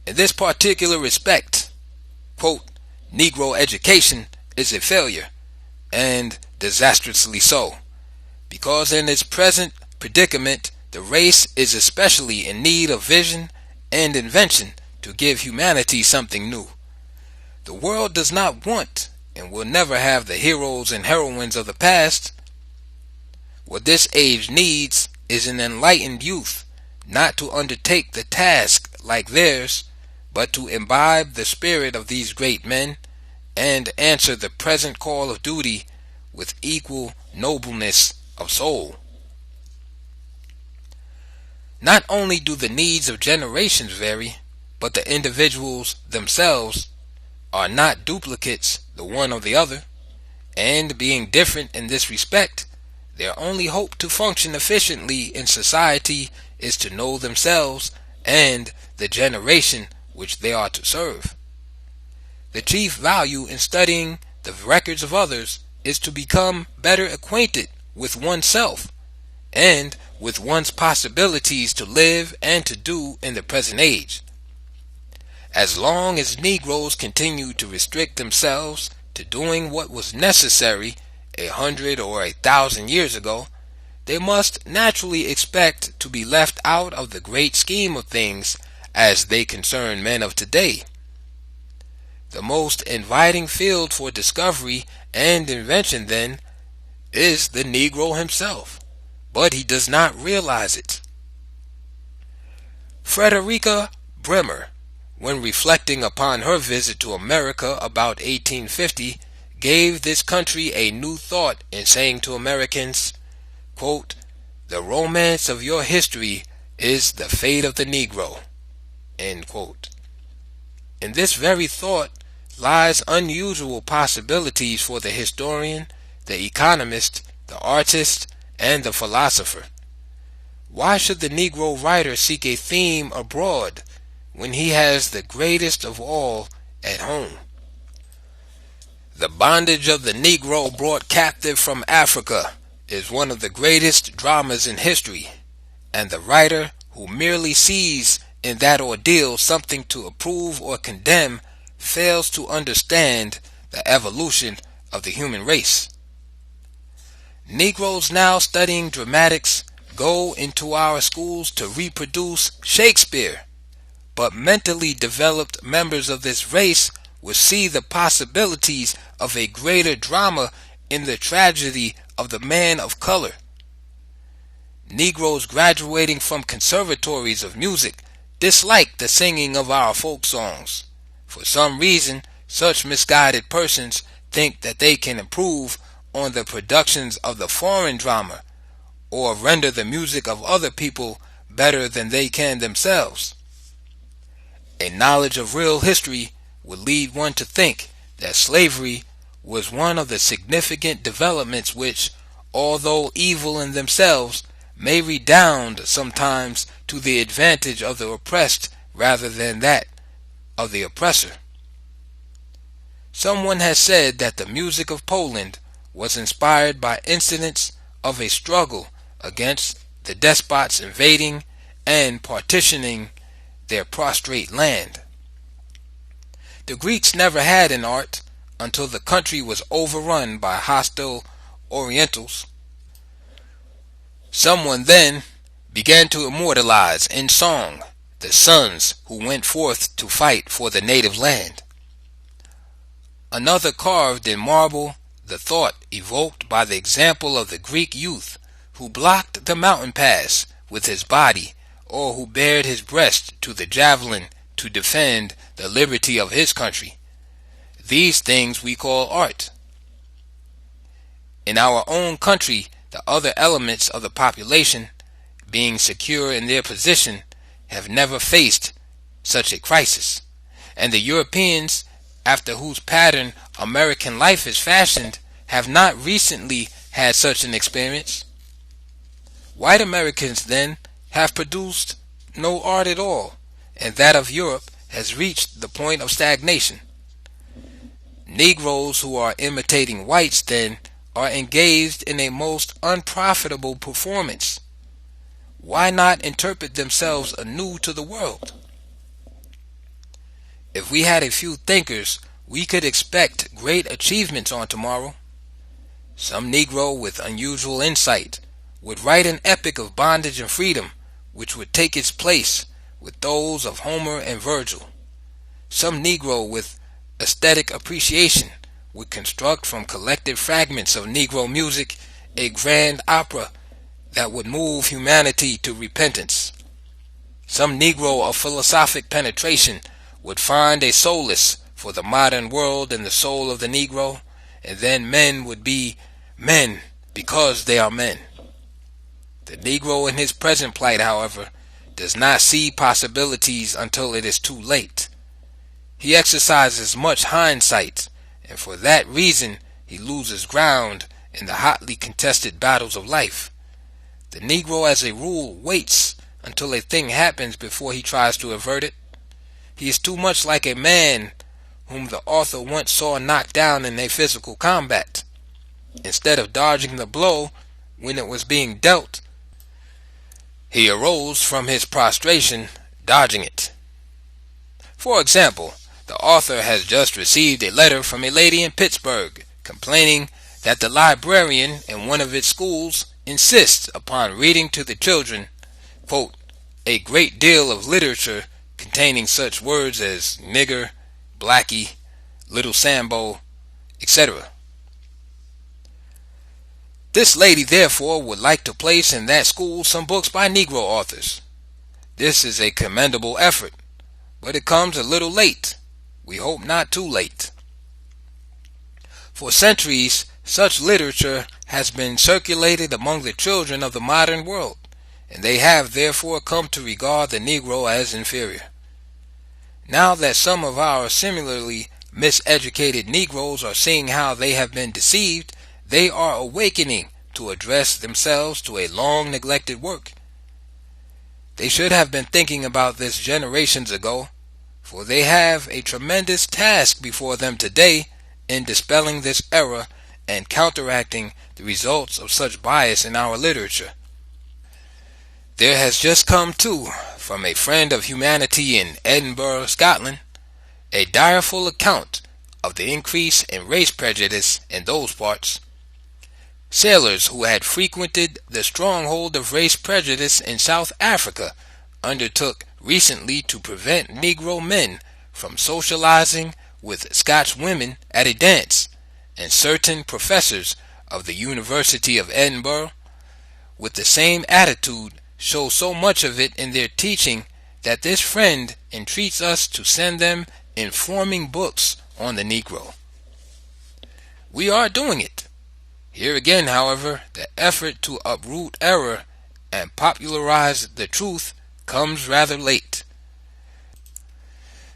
In this particular respect, quote, Negro education is a failure, and disastrously so, because in its present predicament the race is especially in need of vision and invention to give humanity something new. The world does not want and will never have the heroes and heroines of the past. What this age needs is an enlightened youth, not to undertake the task like theirs, but to imbibe the spirit of these great men and answer the present call of duty with equal nobleness of soul. Not only do the needs of generations vary, but the individuals themselves are not duplicates the one of the other, and being different in this respect, their only hope to function efficiently in society is to know themselves and the generation which they are to serve. The chief value in studying the records of others is to become better acquainted with oneself and with one's possibilities to live and to do in the present age. As long as Negroes continue to restrict themselves to doing what was necessary 100 or 1,000 years ago, they must naturally expect to be left out of the great scheme of things as they concern men of today. The most inviting field for discovery and invention, then, is the Negro himself, but he does not realize it. Frederica Bremer, when reflecting upon her visit to America about 1850, gave this country a new thought in saying to Americans, quote, "The romance of your history is the fate of the Negro." End quote. In this very thought lies unusual possibilities for the historian, the economist, the artist, and the philosopher. Why should the Negro writer seek a theme abroad when he has the greatest of all at home. The bondage of the Negro brought captive from Africa is one of the greatest dramas in history, and the writer who merely sees in that ordeal something to approve or condemn fails to understand the evolution of the human race. Negroes now studying dramatics go into our schools to reproduce Shakespeare, but mentally developed members of this race will see the possibilities of a greater drama in the tragedy of the man of color. Negroes graduating from conservatories of music dislike the singing of our folk songs. For some reason, such misguided persons think that they can improve on the productions of the foreign drama, or render the music of other people better than they can themselves. A knowledge of real history would lead one to think that slavery was one of the significant developments which, although evil in themselves, may redound sometimes to the advantage of the oppressed rather than that of the oppressor. Someone has said that the music of Poland was inspired by incidents of a struggle against the despots invading and partitioning their prostrate land. The Greeks never had an art until the country was overrun by hostile Orientals. Someone then began to immortalize in song the sons who went forth to fight for the native land. Another carved in marble the thought evoked by the example of the Greek youth who blocked the mountain pass with his body, or who bared his breast to the javelin to defend the liberty of his country. These things we call art. In our own country, the other elements of the population, being secure in their position, have never faced such a crisis, and the Europeans, after whose pattern American life is fashioned, have not recently had such an experience. White Americans, then, have produced no art at all, and that of Europe has reached the point of stagnation. Negroes who are imitating whites, then, are engaged in a most unprofitable performance. Why not interpret themselves anew to the world? If we had a few thinkers, we could expect great achievements on tomorrow. Some Negro with unusual insight would write an epic of bondage and freedom which would take its place with those of Homer and Virgil. Some Negro with aesthetic appreciation would construct from collected fragments of Negro music a grand opera that would move humanity to repentance. Some Negro of philosophic penetration would find a solace for the modern world in the soul of the Negro, and then men would be men because they are men. The Negro in his present plight, however, does not see possibilities until it is too late. He exercises much hindsight, and for that reason he loses ground in the hotly contested battles of life. The Negro, as a rule, waits until a thing happens before he tries to avert it. He is too much like a man whom the author once saw knocked down in a physical combat. Instead of dodging the blow when it was being dealt, he arose from his prostration, dodging it. For example, the author has just received a letter from a lady in Pittsburgh complaining that the librarian in one of its schools insists upon reading to the children, quote, a great deal of literature containing such words as nigger, blackie, little Sambo, etc. This lady therefore would like to place in that school some books by Negro authors. This is a commendable effort, but it comes a little late. We hope not too late. For centuries, such literature has been circulated among the children of the modern world, and they have therefore come to regard the Negro as inferior. Now that some of our similarly miseducated Negroes are seeing how they have been deceived, they are awakening to address themselves to a long neglected work. They should have been thinking about this generations ago, for they have a tremendous task before them today in dispelling this error and counteracting the results of such bias in our literature. There has just come, too, from a friend of humanity in Edinburgh, Scotland, a direful account of the increase in race prejudice in those parts. Sailors who had frequented the stronghold of race prejudice in South Africa undertook recently to prevent Negro men from socializing with Scotch women at a dance, and certain professors of the University of Edinburgh, with the same attitude, show so much of it in their teaching that this friend entreats us to send them informing books on the Negro. We are doing it. Here again, however, the effort to uproot error and popularize the truth comes rather late.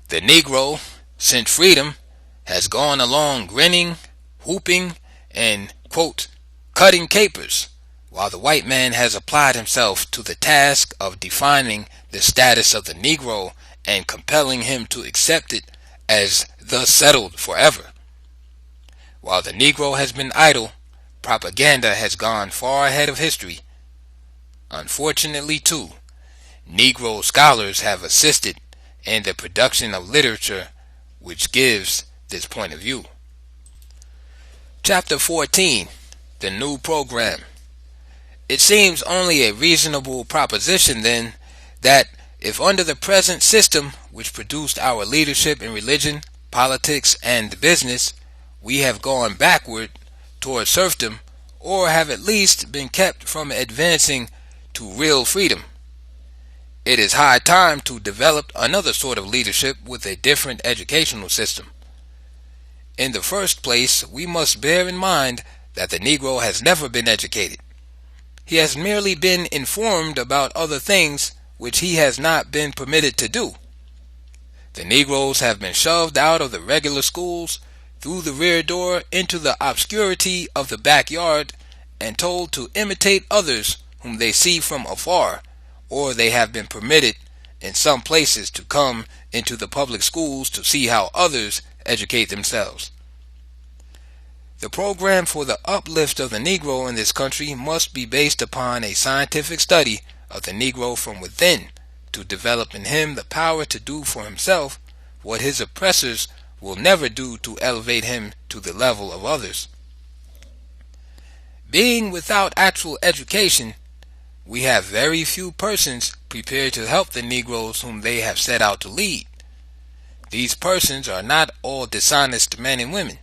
The Negro, since freedom, has gone along grinning, whooping, and, quote, cutting capers, while the white man has applied himself to the task of defining the status of the Negro and compelling him to accept it as thus settled forever. While the Negro has been idle, propaganda has gone far ahead of history. Unfortunately, too, Negro scholars have assisted in the production of literature which gives this point of view. Chapter 14. The New Program. It seems only a reasonable proposition, then, that if under the present system which produced our leadership in religion, politics, and business, we have gone backward toward serfdom, or have at least been kept from advancing to real freedom, it is high time to develop another sort of leadership with a different educational system. In the first place, we must bear in mind that the Negro has never been educated. He has merely been informed about other things which he has not been permitted to do. The Negroes have been shoved out of the regular schools, through the rear door into the obscurity of the backyard, and told to imitate others whom they see from afar, or they have been permitted in some places to come into the public schools to see how others educate themselves. The program for the uplift of the Negro in this country must be based upon a scientific study of the Negro from within, to develop in him the power to do for himself what his oppressors will never do to elevate him to the level of others. Being without actual education, we have very few persons prepared to help the Negroes whom they have set out to lead. These persons are not all dishonest men and women.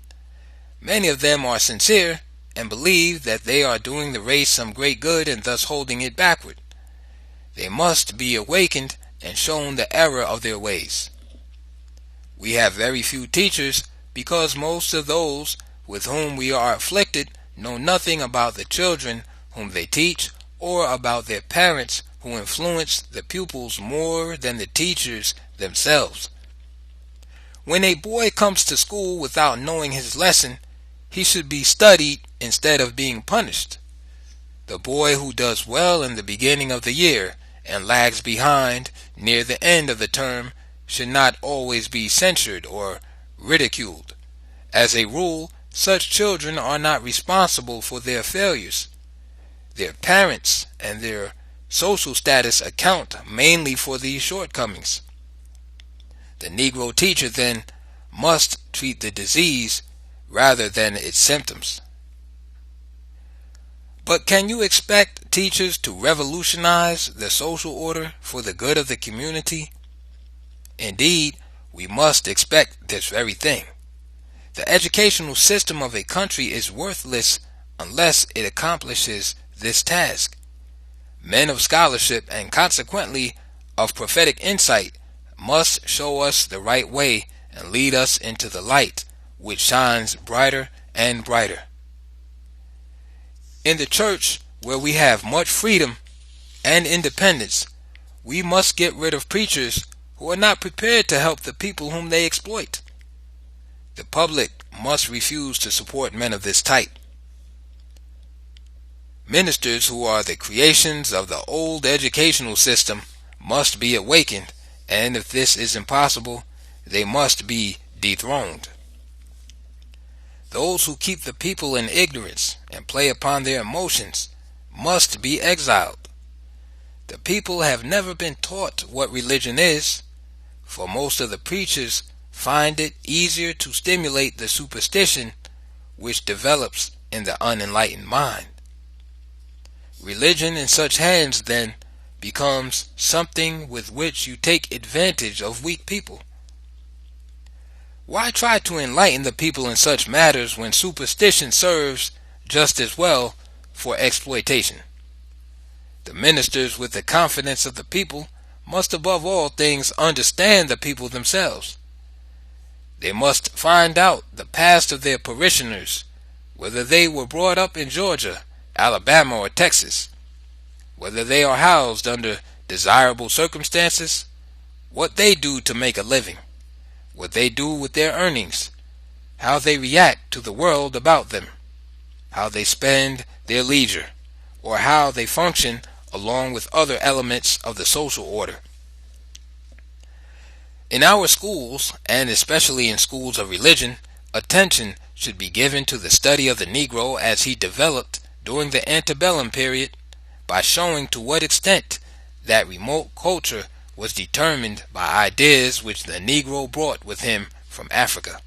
Many of them are sincere and believe that they are doing the race some great good and thus holding it backward. They must be awakened and shown the error of their ways. We have very few teachers because most of those with whom we are afflicted know nothing about the children whom they teach, or about their parents who influence the pupils more than the teachers themselves. When a boy comes to school without knowing his lesson, he should be studied instead of being punished. The boy who does well in the beginning of the year and lags behind near the end of the term should not always be censured or ridiculed. As a rule, such children are not responsible for their failures. Their parents and their social status account mainly for these shortcomings. The Negro teacher, then, must treat the disease rather than its symptoms. But can you expect teachers to revolutionize the social order for the good of the community? Indeed, we must expect this very thing. The educational system of a country is worthless unless it accomplishes this task. Men of scholarship and consequently of prophetic insight must show us the right way and lead us into the light which shines brighter and brighter. In the church, where we have much freedom and independence, we must get rid of preachers who are not prepared to help the people whom they exploit. The public must refuse to support men of this type. Ministers who are the creations of the old educational system must be awakened, and if this is impossible, they must be dethroned. Those who keep the people in ignorance and play upon their emotions must be exiled. The people have never been taught what religion is, for most of the preachers find it easier to stimulate the superstition which develops in the unenlightened mind. Religion in such hands, then, becomes something with which you take advantage of weak people. Why try to enlighten the people in such matters when superstition serves just as well for exploitation? The ministers, with the confidence of the people, must above all things understand the people themselves. They must find out the past of their parishioners, whether they were brought up in Georgia, Alabama, or Texas, whether they are housed under desirable circumstances, what they do to make a living, what they do with their earnings, how they react to the world about them, how they spend their leisure, or how they function along with other elements of the social order. In our schools, and especially in schools of religion, attention should be given to the study of the Negro as he developed during the antebellum period, by showing to what extent that remote culture was determined by ideas which the Negro brought with him from Africa.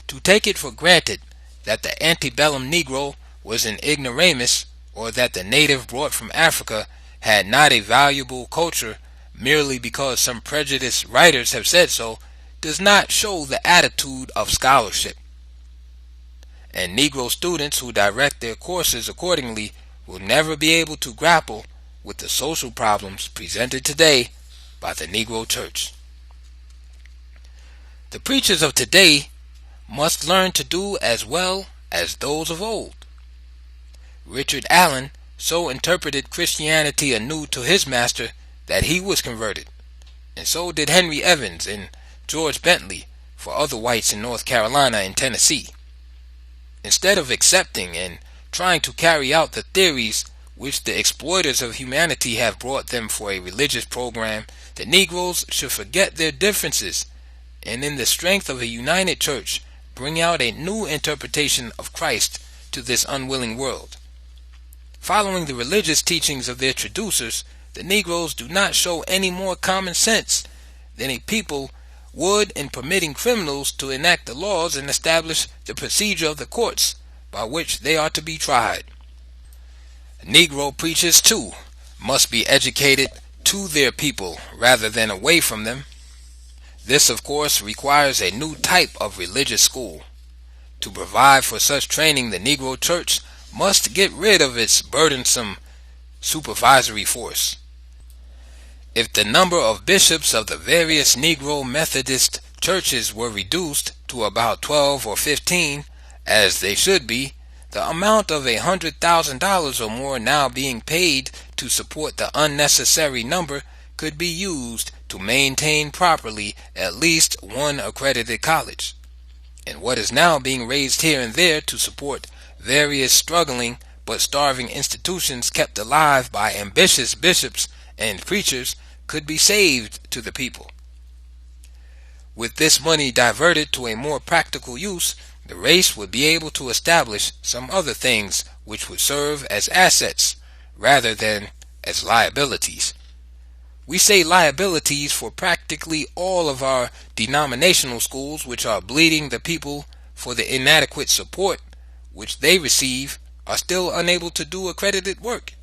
To take it for granted that the antebellum Negro was an ignoramus, or that the native brought from Africa had not a valuable culture merely because some prejudiced writers have said so, does not show the attitude of scholarship. And Negro students who direct their courses accordingly will never be able to grapple with the social problems presented today by the Negro Church. The preachers of today must learn to do as well as those of old. Richard Allen so interpreted Christianity anew to his master that he was converted, and so did Henry Evans and George Bentley for other whites in North Carolina and Tennessee. Instead of accepting and trying to carry out the theories which the exploiters of humanity have brought them for a religious program, the Negroes should forget their differences and in the strength of a united church bring out a new interpretation of Christ to this unwilling world. Following the religious teachings of their traducers, the Negroes do not show any more common sense than a people would in permitting criminals to enact the laws and establish the procedure of the courts by which they are to be tried. Negro preachers, too, must be educated to their people rather than away from them. This, of course, requires a new type of religious school. To provide for such training, the Negro Church must get rid of its burdensome supervisory force. If the number of bishops of the various Negro Methodist churches were reduced to about 12 or 15, as they should be, the amount of $100,000 or more now being paid to support the unnecessary number could be used to maintain properly at least one accredited college. And what is now being raised here and there to support various struggling but starving institutions kept alive by ambitious bishops and preachers could be saved to the people. With this money diverted to a more practical use, the race would be able to establish some other things which would serve as assets rather than as liabilities. We say liabilities for practically all of our denominational schools, which are bleeding the people for the inadequate support which they receive, are still unable to do accredited work.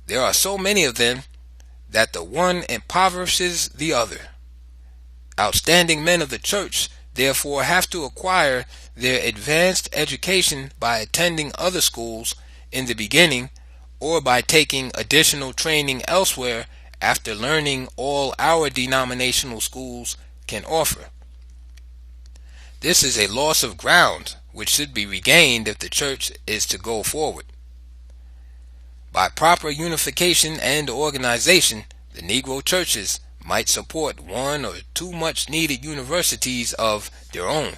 There are so many of them that the one impoverishes the other. Outstanding men of the church therefore have to acquire their advanced education by attending other schools in the beginning, or by taking additional training elsewhere after learning all our denominational schools can offer. This is a loss of ground which should be regained if the church is to go forward. By proper unification and organization, the Negro churches might support one or two much needed universities of their own.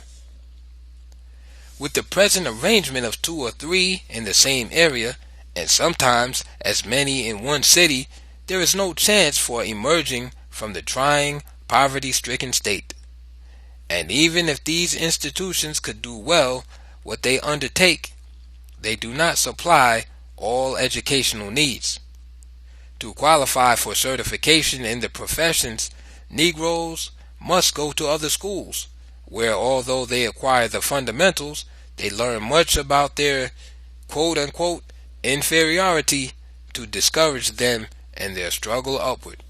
With the present arrangement of 2 or 3 in the same area, and sometimes as many in one city, there is no chance for emerging from the trying, poverty-stricken state. And even if these institutions could do well what they undertake, they do not supply all educational needs. To qualify for certification in the professions, Negroes must go to other schools, where although they acquire the fundamentals, they learn much about their quote-unquote inferiority to discourage them in their struggle upward.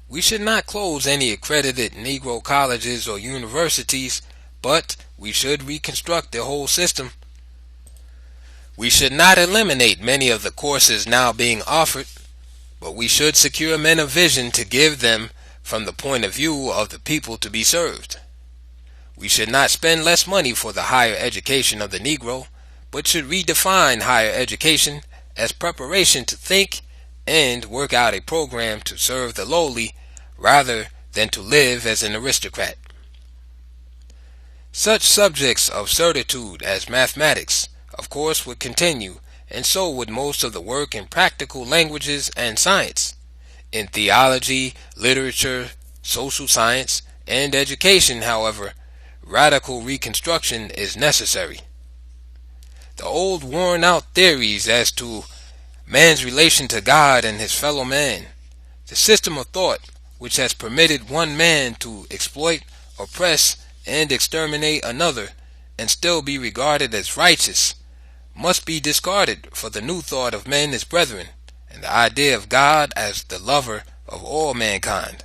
We should not close any accredited Negro colleges or universities, but we should reconstruct the whole system. We should not eliminate many of the courses now being offered, but we should secure men of vision to give them from the point of view of the people to be served. We should not spend less money for the higher education of the Negro, but should redefine higher education as preparation to think and work out a program to serve the lowly rather than to live as an aristocrat. Such subjects of certitude as mathematics, of course, would continue, and so would most of the work in practical languages and science. In theology, literature, social science, and education, however, radical reconstruction is necessary. The old worn-out theories as to man's relation to God and his fellow man, the system of thought which has permitted one man to exploit, oppress, and exterminate another and still be regarded as righteous, must be discarded for the new thought of men as brethren, and the idea of God as the lover of all mankind.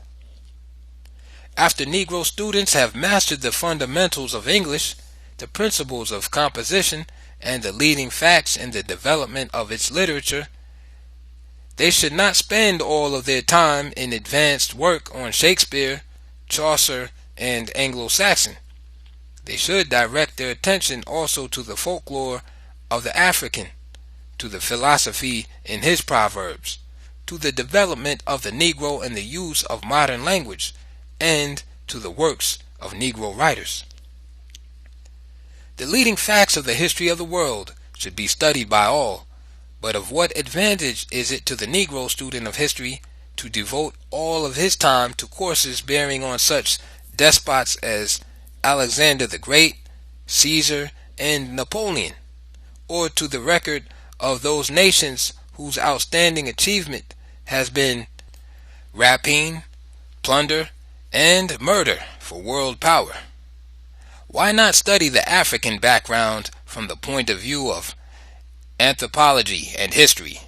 After Negro students have mastered the fundamentals of English, the principles of composition, and the leading facts in the development of its literature, they should not spend all of their time in advanced work on Shakespeare, Chaucer, and Anglo-Saxon. They should direct their attention also to the folklore of the African, to the philosophy in his proverbs, to the development of the Negro and the use of modern language, and to the works of Negro writers. The leading facts of the history of the world should be studied by all, but of what advantage is it to the Negro student of history to devote all of his time to courses bearing on such despots as Alexander the Great, Caesar, and Napoleon, or to the record of those nations whose outstanding achievement has been rapine, plunder, and murder for world power? Why not study the African background from the point of view of anthropology and history,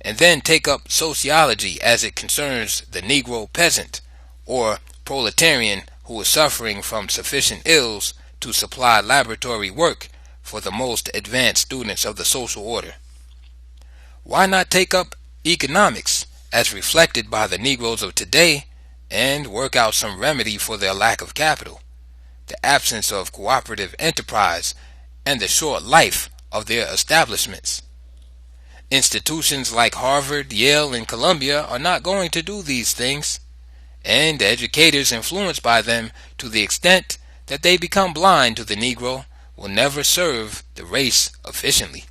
and then take up sociology as it concerns the Negro peasant or proletarian who is suffering from sufficient ills to supply laboratory work for the most advanced students of the social order? Why not take up economics as reflected by the Negroes of today and work out some remedy for their lack of capital, the absence of cooperative enterprise, and the short life of their establishments? Institutions like Harvard, Yale, and Columbia are not going to do these things, and educators influenced by them to the extent that they become blind to the Negro will never serve the race efficiently.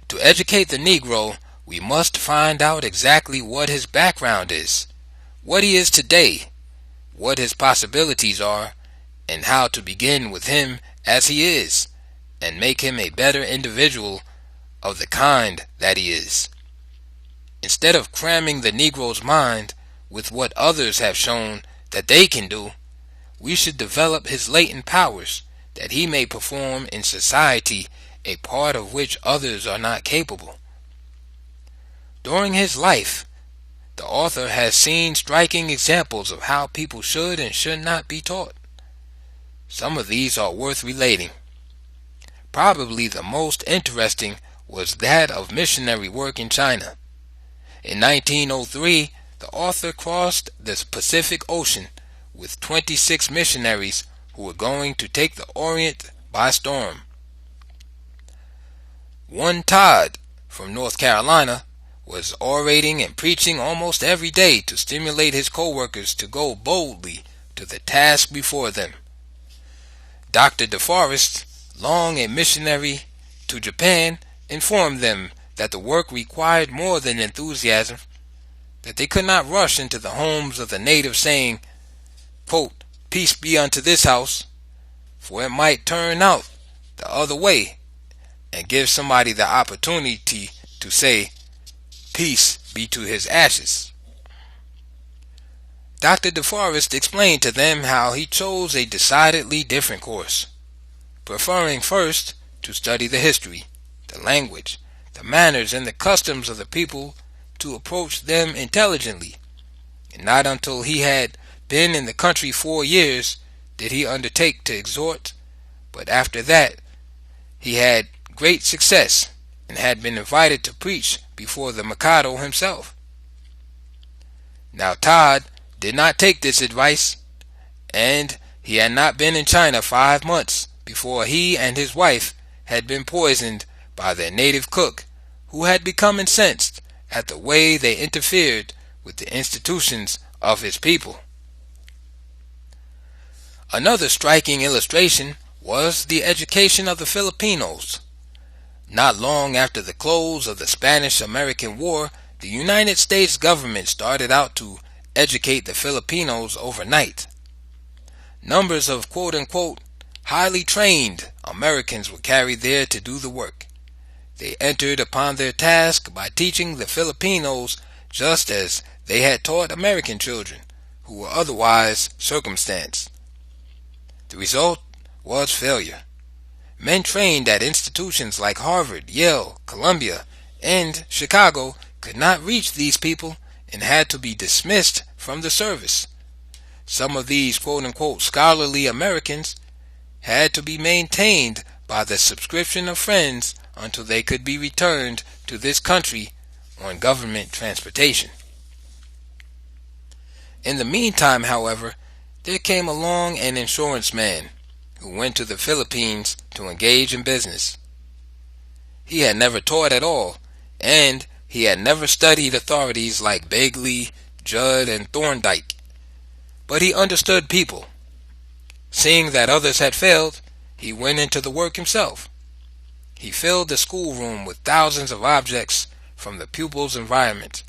To educate the Negro, we must find out exactly what his background is, what he is today, what his possibilities are, and how to begin with him as he is, and make him a better individual of the kind that he is. Instead of cramming the Negro's mind with what others have shown that they can do, we should develop his latent powers that he may perform in society a part of which others are not capable. During his life, the author has seen striking examples of how people should and should not be taught. Some of these are worth relating. Probably the most interesting was that of missionary work in China. In 1903, the author crossed the Pacific Ocean with 26 missionaries who were going to take the Orient by storm. One Todd from North Carolina was orating and preaching almost every day to stimulate his co-workers to go boldly to the task before them. Dr. DeForest, long a missionary to Japan, informed them that the work required more than enthusiasm, that they could not rush into the homes of the natives saying, quote, "Peace be unto this house," for it might turn out the other way and give somebody the opportunity to say, "Peace be to his ashes." Dr. DeForest explained to them how he chose a decidedly different course, preferring first to study the history, the language, the manners, and the customs of the people, to approach them intelligently. And not until he had been in the country 4 years did he undertake to exhort, but after that he had great success and had been invited to preach before the Mikado himself. Now Todd did not take this advice, and he had not been in China 5 months before he and his wife had been poisoned by their native cook, who had become incensed at the way they interfered with the institutions of his people. Another striking illustration was the education of the Filipinos. Not long after the close of the Spanish-American War, the United States government started out to educate the Filipinos overnight. Numbers of quote-unquote highly trained Americans were carried there to do the work. They entered upon their task by teaching the Filipinos just as they had taught American children who were otherwise circumstanced. The result was failure. Men trained at institutions like Harvard, Yale, Columbia, and Chicago could not reach these people and had to be dismissed from the service. Some of these quote-unquote scholarly Americans had to be maintained by the subscription of friends until they could be returned to this country on government transportation. In the meantime, however, there came along an insurance man who went to the Philippines to engage in business. He had never taught at all, and he had never studied authorities like Begley, Judd, and Thorndike. But he understood people. Seeing that others had failed, he went into the work himself. He filled the schoolroom with thousands of objects from the pupils' environment.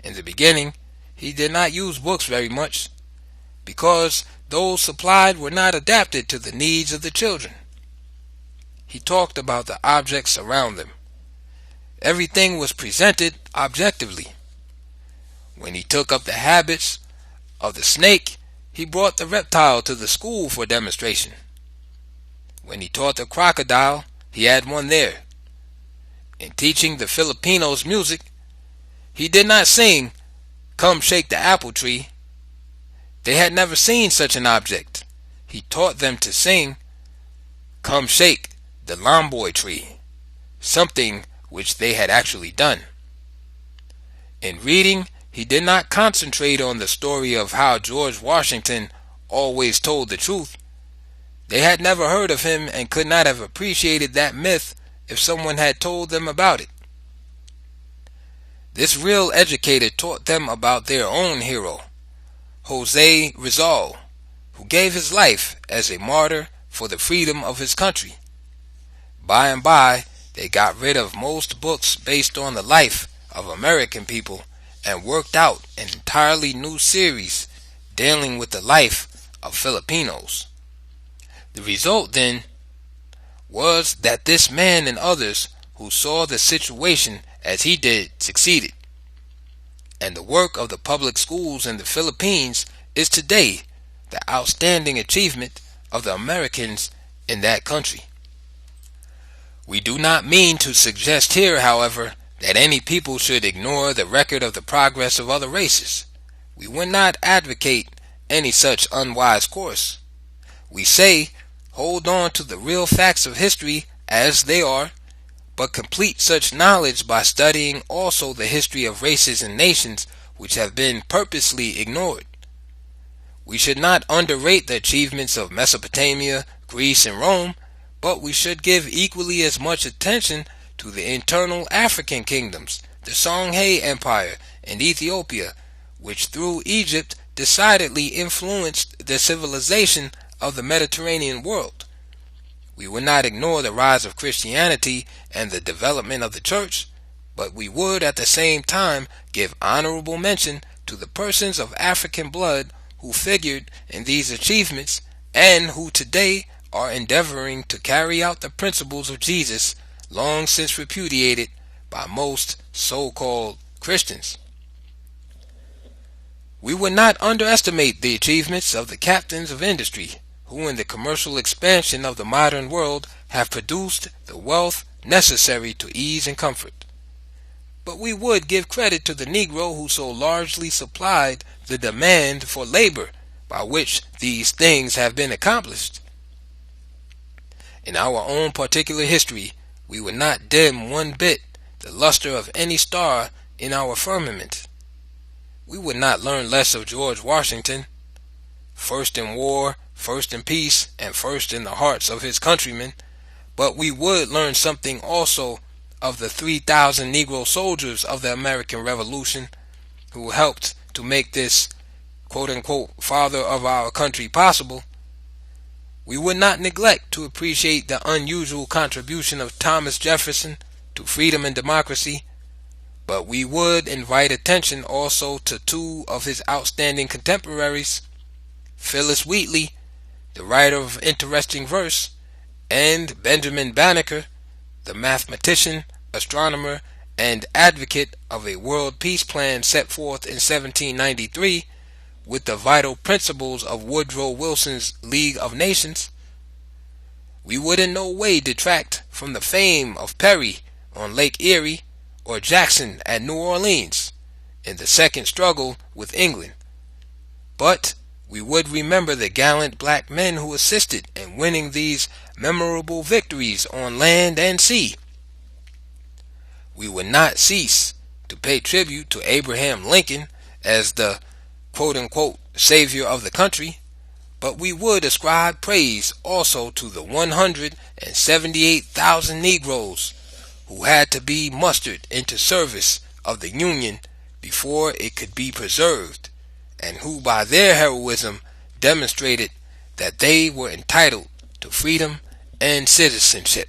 In the beginning, he did not use books very much, because those supplied were not adapted to the needs of the children. He talked about the objects around them. Everything was presented objectively. When he took up the habits of the snake, he brought the reptile to the school for demonstration. When he taught the crocodile, he had one there. In teaching the Filipinos music, he did not sing, "Come shake the apple tree." They had never seen such an object. He taught them to sing, "Come shake the lomboy tree," something which they had actually done. In reading, he did not concentrate on the story of how George Washington always told the truth. They had never heard of him and could not have appreciated that myth if someone had told them about it. This real educator taught them about their own hero, Jose Rizal, who gave his life as a martyr for the freedom of his country. By and by, they got rid of most books based on the life of American people and worked out an entirely new series dealing with the life of Filipinos. The result, then, was that this man and others who saw the situation as he did succeeded. And the work of the public schools in the Philippines is today the outstanding achievement of the Americans in that country. We do not mean to suggest here, however, that any people should ignore the record of the progress of other races. We would not advocate any such unwise course. We say, hold on to the real facts of history as they are, but complete such knowledge by studying also the history of races and nations which have been purposely ignored. We should not underrate the achievements of Mesopotamia, Greece, and Rome, but we should give equally as much attention to the internal African kingdoms, the Songhai Empire, and Ethiopia, which through Egypt decidedly influenced the civilization of the Mediterranean world. We would not ignore the rise of Christianity and the development of the church, but we would at the same time give honorable mention to the persons of African blood who figured in these achievements and who today are endeavoring to carry out the principles of Jesus long since repudiated by most so-called Christians. We would not underestimate the achievements of the captains of industry who in the commercial expansion of the modern world have produced the wealth necessary to ease and comfort. But we would give credit to the Negro who so largely supplied the demand for labor by which these things have been accomplished. In our own particular history, we would not dim one bit the luster of any star in our firmament. We would not learn less of George Washington, first in war, first in peace, and first in the hearts of his countrymen, but we would learn something also of the 3,000 Negro soldiers of the American Revolution who helped to make this quote-unquote father of our country possible. We would not neglect to appreciate the unusual contribution of Thomas Jefferson to freedom and democracy, but we would invite attention also to two of his outstanding contemporaries, Phyllis Wheatley, the writer of interesting verse, and Benjamin Banneker, the mathematician, astronomer, and advocate of a world peace plan set forth in 1793 with the vital principles of Woodrow Wilson's League of Nations. We would in no way detract from the fame of Perry on Lake Erie or Jackson at New Orleans in the second struggle with England, but we would remember the gallant black men who assisted in winning these memorable victories on land and sea. We would not cease to pay tribute to Abraham Lincoln as the quote-unquote savior of the country, but we would ascribe praise also to the 178,000 Negroes who had to be mustered into service of the Union before it could be preserved, and who by their heroism demonstrated that they were entitled to freedom and citizenship.